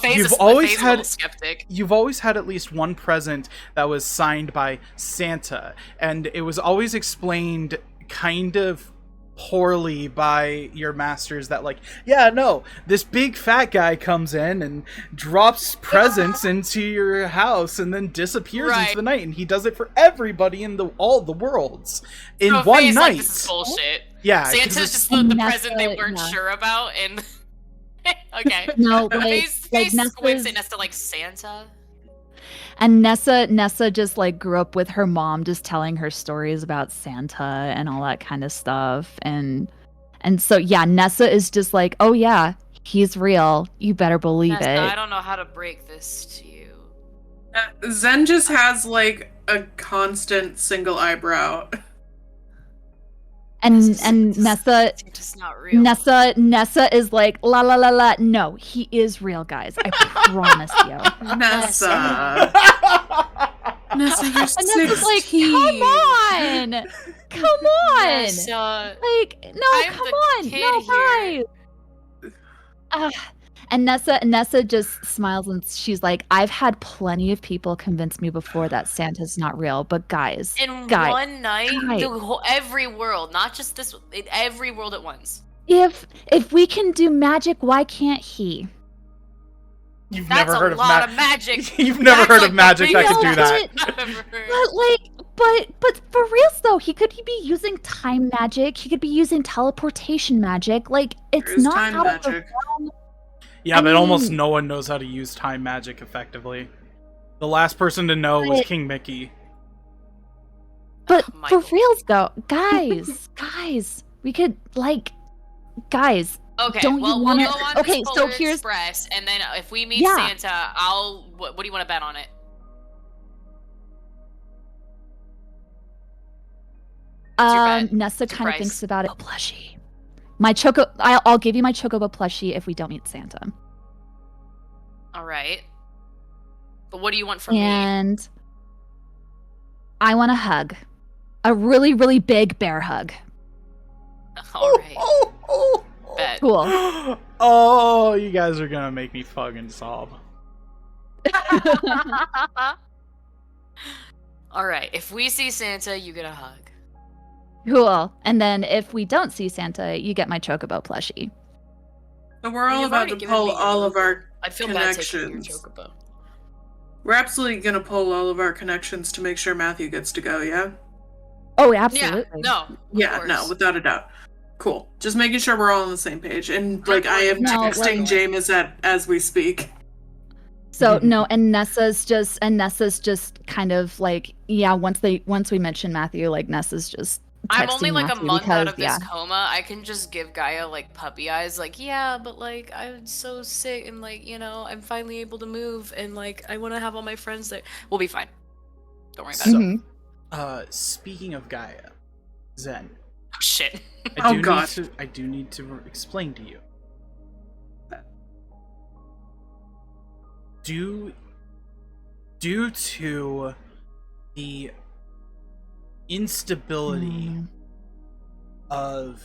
Faye's you've a always little had skeptic. You've always had at least one present that was signed by Santa, and it was always explained kind of poorly by your masters that this big fat guy comes in and drops presents into your house and then disappears into the night, and he does it for everybody in all the worlds in one night. Like, this is bullshit. Yeah, Santa's just the present they weren't sure about, and okay. No, Face squints at Nessa like Santa. And Nessa just like grew up with her mom just telling her stories about Santa and all that kind of stuff. And so Nessa is just like, oh yeah, he's real. You better believe Nessa, it. I don't know how to break this to you. Zen just has like a constant single eyebrow. And Nessa Santa's not real. Nessa is like, la la la la. No, he is real, guys. I promise you. Nessa. Nessa, you're 16. Nessa's like, come on. Nessa, Like, no, come on. No, guys. And Nessa just smiles and she's like, I've had plenty of people convince me before that Santa's not real, but guys, one night, every world, not just this, every world at once. If we can do magic, why can't he? You've That's never heard a lot of magic. You've never heard of magic that can do that. But for reals though, he could be using time magic. He could be using teleportation magic. Like, it's not time out magic. of the realm. Yeah, but almost no one knows how to use time magic effectively. The last person to know was King Mickey. But for reals though, guys, we could guys. Okay, don't well, you want we'll go on Okay, this so Polar here's Express, and then if we meet Santa, what do you want to bet on it? Nessa kind of thinks about it. Oh, plushie. I'll give you my Chocobo plushie if we don't meet Santa. All right. But what do you want from me? And I want a hug. A really, really big bear hug. All right. Bet. Cool. Oh, you guys are gonna make me fucking sob. All right. If we see Santa, you get a hug. Cool. And then if we don't see Santa, you get my Chocobo plushie. So we're all about to pull all of our I feel bad taking your connections. Chocobo. We're absolutely gonna pull all of our connections to make sure Matthew gets to go, yeah? Oh, absolutely. Yeah, No, without a doubt. Cool. Just making sure we're all on the same page. And I am texting James as we speak. So no, and Nessa's just kind of like, once we mention Matthew, like Nessa's just I'm only like Matthew a month because, out of this coma. I can just give Gaia like puppy eyes, like, yeah, but like I'm so sick and like, I'm finally able to move and like I want to have all my friends there. We'll be fine. Don't worry about it. Speaking of Gaia, Zen. Oh shit. I do need to explain to you. Do due to the instability of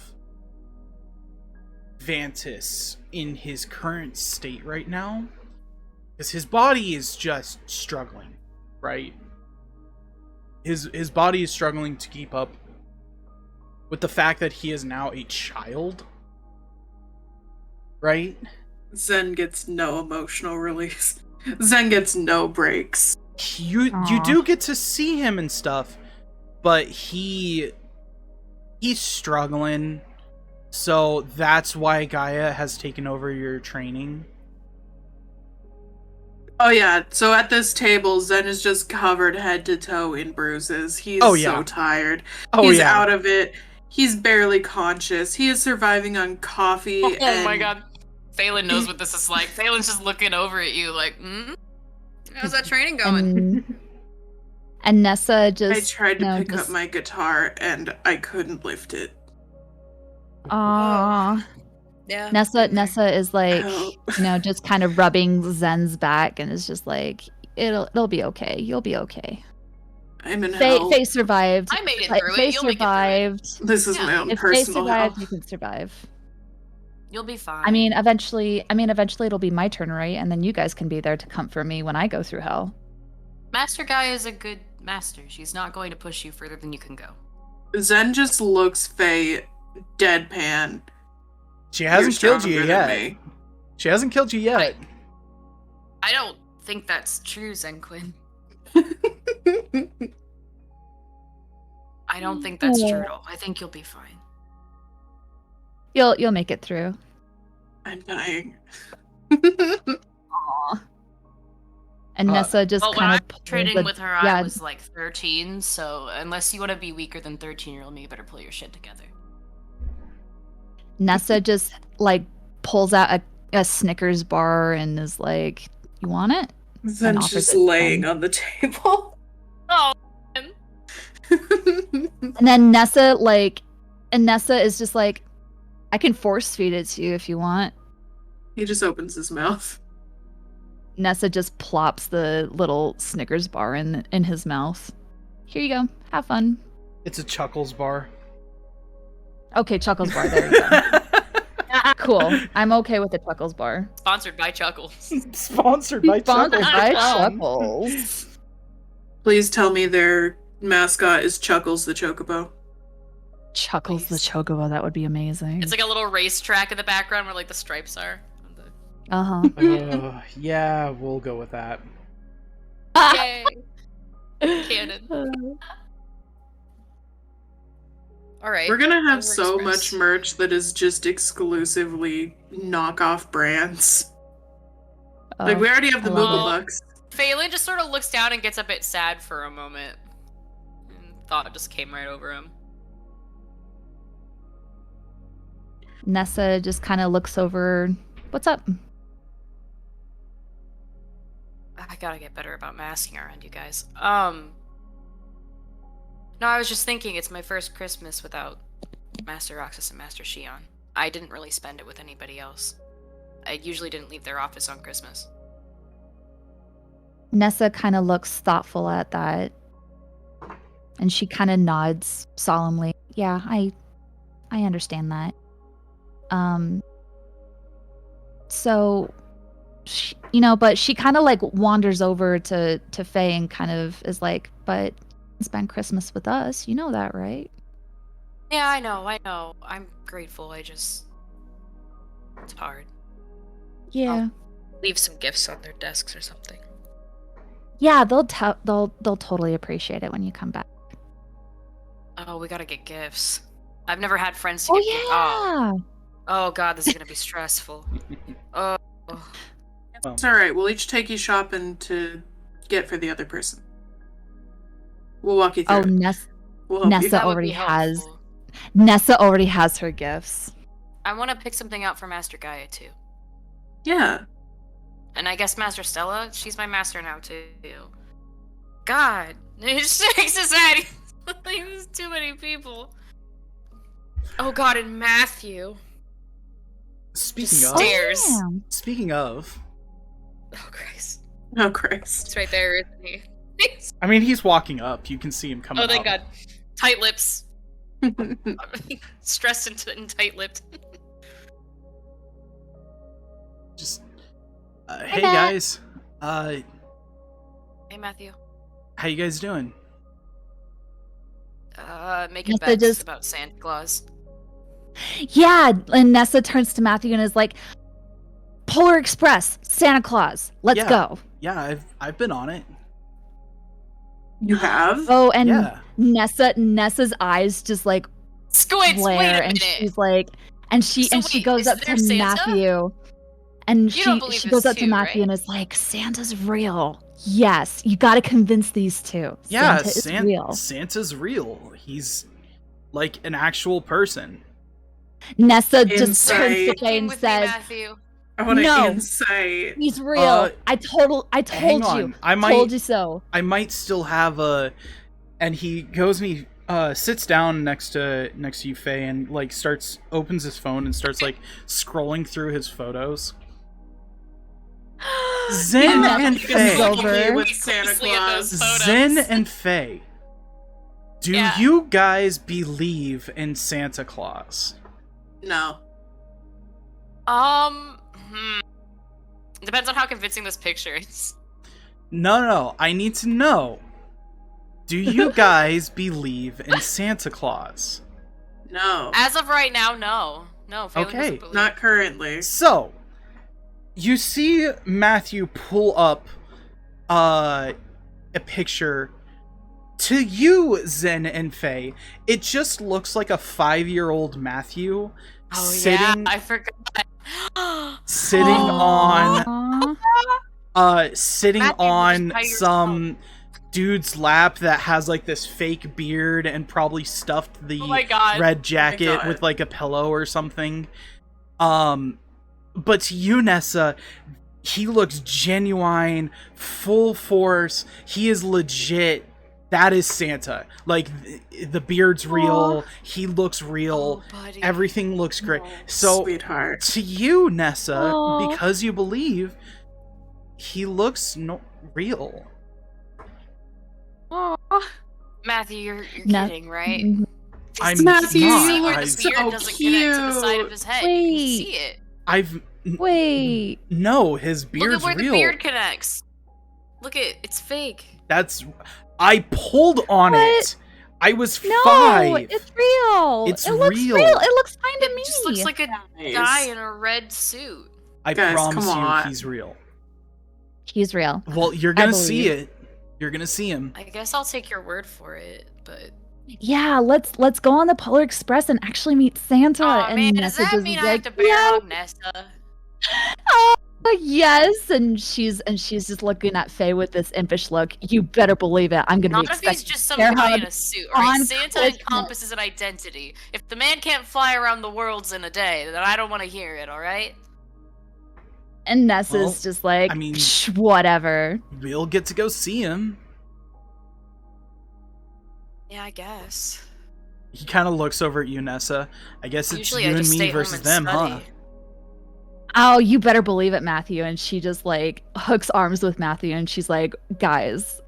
Vantis in his current state right now, because his body is just struggling, right? His body is struggling to keep up with the fact that he is now a child, right? Zen gets no emotional release. Zen gets no breaks. You do get to see him and stuff, but he's struggling. So that's why Gaia has taken over your training. Oh yeah, so at this table, Zen is just covered head to toe in bruises. He's so tired. He's out of it. He's barely conscious. He is surviving on coffee. Oh my god. Phelan knows what this is like. Phelan's just looking over at you like, how's that training going? And Nessa just... I tried to pick up my guitar, and I couldn't lift it. Aww. Yeah. Nessa is like, just kind of rubbing Zen's back and is just like, it'll be okay. You'll be okay. I'm in hell. Faye survived. I made it through Faye it. You'll survived. Make it through it. This is my own personal hell. If Faye survived, you can survive. You'll be fine. I mean, eventually it'll be my turn, right? And then you guys can be there to comfort me when I go through hell. Master Gaia is a good master. She's not going to push you further than you can go. Zen just looks Faye deadpan. She hasn't killed you yet. She hasn't killed you yet. I don't think that's true, Zenquin. I don't think that's true at all. I think you'll be fine. You'll make it through. I'm dying. Aww. And Nessa just kind of trading with her. I was like 13, so unless you want to be weaker than 13-year-old me, you better pull your shit together. Nessa just like pulls out a Snickers bar and is like, "You want it?" Zen's just laying on the table. Oh. And then Nessa is just like, "I can force feed it to you if you want." He just opens his mouth. Nessa just plops the little Snickers bar in his mouth. Here you go. Have fun. It's a Chuckles bar. Okay, Chuckles bar. There you go. Cool. I'm okay with the Chuckles bar. Sponsored by Chuckles. Sponsored by Chuckles. Please tell me their mascot is Chuckles the Chocobo. Chuckles the Chocobo. That would be amazing. It's like a little racetrack in the background where like the stripes are. Yeah, we'll go with that. Yay. Canon. All right. We're gonna have so much merch that is just exclusively knockoff brands. Like, we already have the Moogle Bucks. Phelan just sort of looks down and gets a bit sad for a moment. And thought just came right over him. Nessa just kind of looks over. What's up? I gotta get better about masking around you guys. No, I was just thinking it's my first Christmas without Master Roxas and Master Shion. I didn't really spend it with anybody else. I usually didn't leave their office on Christmas. Nessa kind of looks thoughtful at that. And she kind of nods solemnly. Yeah, I understand that. So, but she kind of like wanders over to Faye and kind of is like, but spend Christmas with us. You know that, right? Yeah, I know. I'm grateful. it's hard. Yeah. I'll leave some gifts on their desks or something. Yeah, they'll totally appreciate it when you come back. Oh, we gotta get gifts. I've never had friends to get gifts. Yeah. Oh god, this is gonna be stressful. Oh. It's alright, we'll each take you shopping to get for the other person. We'll walk you through. Oh, Nessa already has her gifts. I want to pick something out for Master Gaia too. Yeah. And I guess Master Stella, she's my master now too. God, it shakes his head. There's too many people. Oh god, and Matthew. Speaking Stairs. of. Oh Christ. Oh, Christ. It's right there, isn't he? I mean, he's walking up. You can see him coming Oh, thank up. God. Tight lips. Stressed and tight-lipped. Just, hey Matt. guys. Hey, Matthew. How you guys doing? Making Yes, I bets just- about Santa Claus. Yeah, and Nessa turns to Matthew and is like, Polar Express, Santa Claus, let's Yeah. go. Yeah, I've been on it. You have? Oh, and Yeah. Nessa's eyes just like Squints, wait glare, a and minute. she's like, she So wait, goes is up there to Santa? Matthew, and You she don't believe goes this up to too, Matthew right? and is like, Santa's real. Yes, you got to convince these two. Yeah, Santa is real. Santa's real. He's like an actual person. Nessa just turns Insight. to Faye and With me, says, Matthew. I want No. to insight. "He's real. I hang told on. you. I might- told you so." I might still have a, and he goes and he sits down next to you, Faye, and like opens his phone and starts like scrolling through his photos. Zen Yeah, and he comes Faye. over. With Santa Closely at those Claus. photos. Zen and Faye. Do Yeah. you guys believe in Santa Claus? No. Depends on how convincing this picture is. No. I need to know. Do you guys believe in Santa Claus? No. As of right now, no. No, Phelan Okay. doesn't believe. Not currently. So, you see Matthew pull up a picture. To you, Zen and Faye, it just looks like a 5-year-old Matthew Oh sitting yeah, I forgot. sitting Aw. sitting Matthew, on just by some dude's lap that has like this fake beard and probably stuffed the Oh my God. red jacket God. with like a pillow or something. But to you, Nessa, he looks genuine, full force. He is legit. That is Santa. Like the beard's real. He looks real. Oh, buddy. Everything looks great. Oh, So Sweetheart. to you, Nessa, Aw. because you believe, he looks real. Matthew, you're No. kidding, right? Mhm. I'm Matthew, You not. see where the I've- beard So doesn't connect to the side of cute. his head. You can Wait. see it. Wait. No, his Look beard's at where real. the beard connects. Look at it's fake. I pulled on What? it. I was No, 5. it's real. It's it looks real. real. It looks fine to It me. just looks like a Guys. guy in a red suit. I Guys, promise come you, on. he's real. He's real. Well, you're gonna believe. see it. You're gonna see him. I guess I'll take your word for it, but Yeah, let's go on the Polar Express and actually meet Santa. oh and man, does Nessa that just mean is I like, have to bear yeah, hug Nessa? yes, and she's just looking at Faye with this impish look. You better believe it. I'm gonna Not be if he's expecting just some bear guy in hug a suit. Alright, on Santa Christmas. encompasses an identity. If the man can't fly around the worlds in a day, then I don't want to hear it, alright? And Nessa's Well, just like, I mean- "Psh, whatever. We'll get to go see him. Yeah, I guess. He kind of looks over at you, Nessa. I guess it's Usually you I and just me stay versus home them, and huh? study. Oh, you better believe it, Matthew. And she just like hooks arms with Matthew and she's like, guys,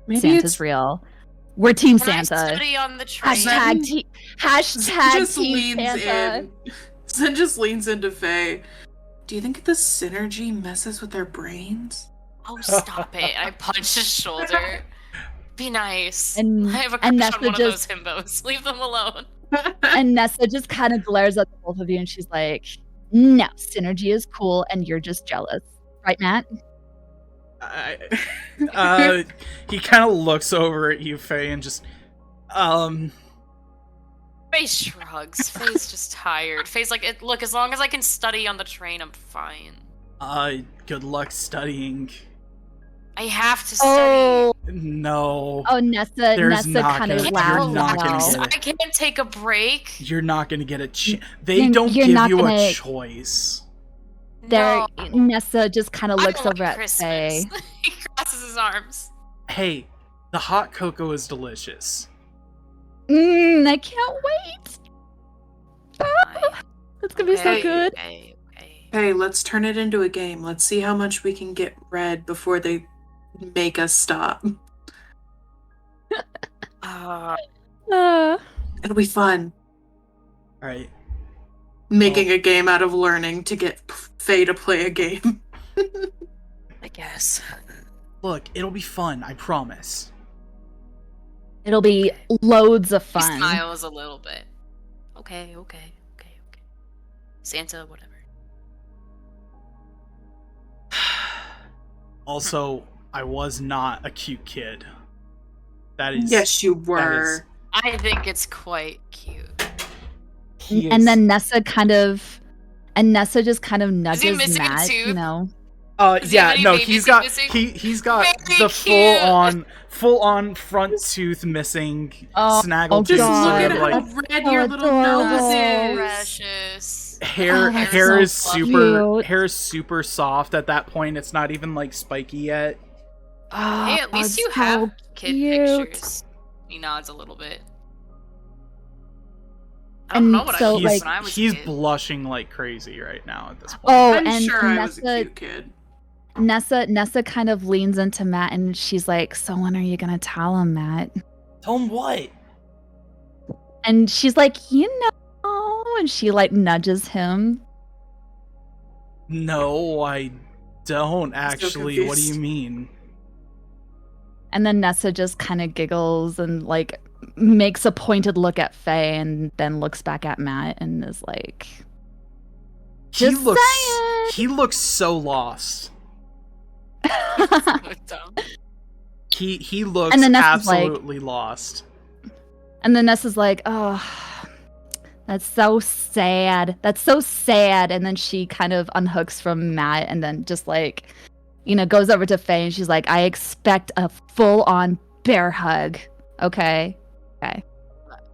Maybe Santa's it's real. We're Team Can I Santa. study on the train? Hashtag, hashtag just Team leans Santa. in. Zen just leans into Faye. Do you think the synergy messes with their brains? Oh, stop it. I punch his shoulder. Be nice. And- I have a and crush on Nessa one just- of those himbos. Leave them alone. And Nessa just kind of glares at the both of you and she's like, no, synergy is cool and you're just jealous. Right, Matt? He kind of looks over at you, Faye, and just, Faye shrugs. Faye's just tired. Faye's like, look, as long as I can study on the train, I'm fine. good luck studying. I have to study. Oh, No, Nessa There's Nessa not kind of gonna- laughs. you're not gonna now. get I it. can't take a break. you're not gonna get a chance. They You're- don't you're give not you a gonna- choice. There, No. Nessa just kind of I looks don't over like at Christmas. Faye. He crosses his arms. Hey, the hot cocoa is delicious. I can't wait. Fine. It's gonna be so Okay, good. Okay. Hey, let's turn it into a game. Let's see how much we can get read before they make us stop. Uh, It'll be fun. All right. Making a game out of learning to get Faye to play a game. I guess. Look, it'll be fun. I promise. It'll be loads of He fun. smiles a little bit. Okay. Santa, whatever. Also, I was not a cute kid. That is. Yes, you that were. is- I think it's quite cute. he And is- then Nessa just kind of he nudges missing a Matt, tooth? you know. Does he have yeah, any no, babies he's got missing? he's got Very the cute. full on front tooth missing, Oh, snaggle Just tooth, God. look sort at of how like red so your little adorable. nose is. Precious. hair. Oh, that's hair so is super. cute. Hair is super soft at that point. It's not even like spiky yet. Hey, at least it's you so have kid cute. pictures. He nods a little bit. I don't And know what so, I he's was when I was a he's kid. blushing like crazy right now at this point. Oh, I'm and sure I was a Nessa, cute kid. Nessa kind of leans into Matt and she's like, "So when are you gonna tell him, Matt?" Tell him what? And she's like, "You know," and she like nudges him. No, I don't actually. What do you confused. mean? And then Nessa just kind of giggles and like makes a pointed look at Faye and then looks back at Matt and is like, Just saying. He looks so lost. Dumb. He looks And then Nessa's like- absolutely lost. And then Nessa's like, "Oh, that's so sad. That's so sad." And then she kind of unhooks from Matt and then just like, goes over to Faye and she's like, "I expect a full-on bear hug. Okay."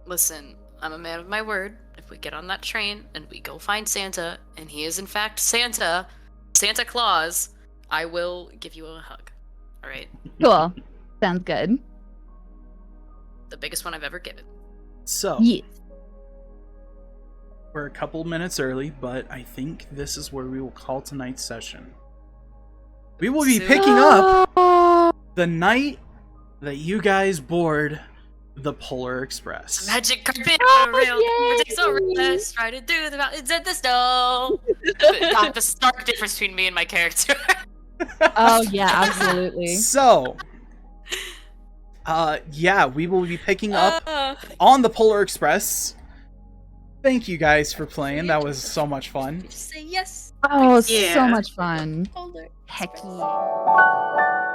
Listen, I'm a man of my word. If we get on that train and we go find Santa, and he is in fact Santa Claus, I will give you a hug. All right, Cool. Sounds good. the biggest one I've ever given. So Yeah. we're a couple minutes early, but I think this is where we will call tonight's session. We will be Soon. picking up the night that you guys board the Polar Express. Magic carpet Oh, on a rail, yay! takes a rest, riding through the mountains and the snow. God, the stark difference between me and my character. Oh yeah, absolutely. So, yeah, we will be picking up on the Polar Express. Thank you guys for playing. That was so much fun. Just say yes. Oh, Yeah. so much fun. Polar Heck Express. yeah.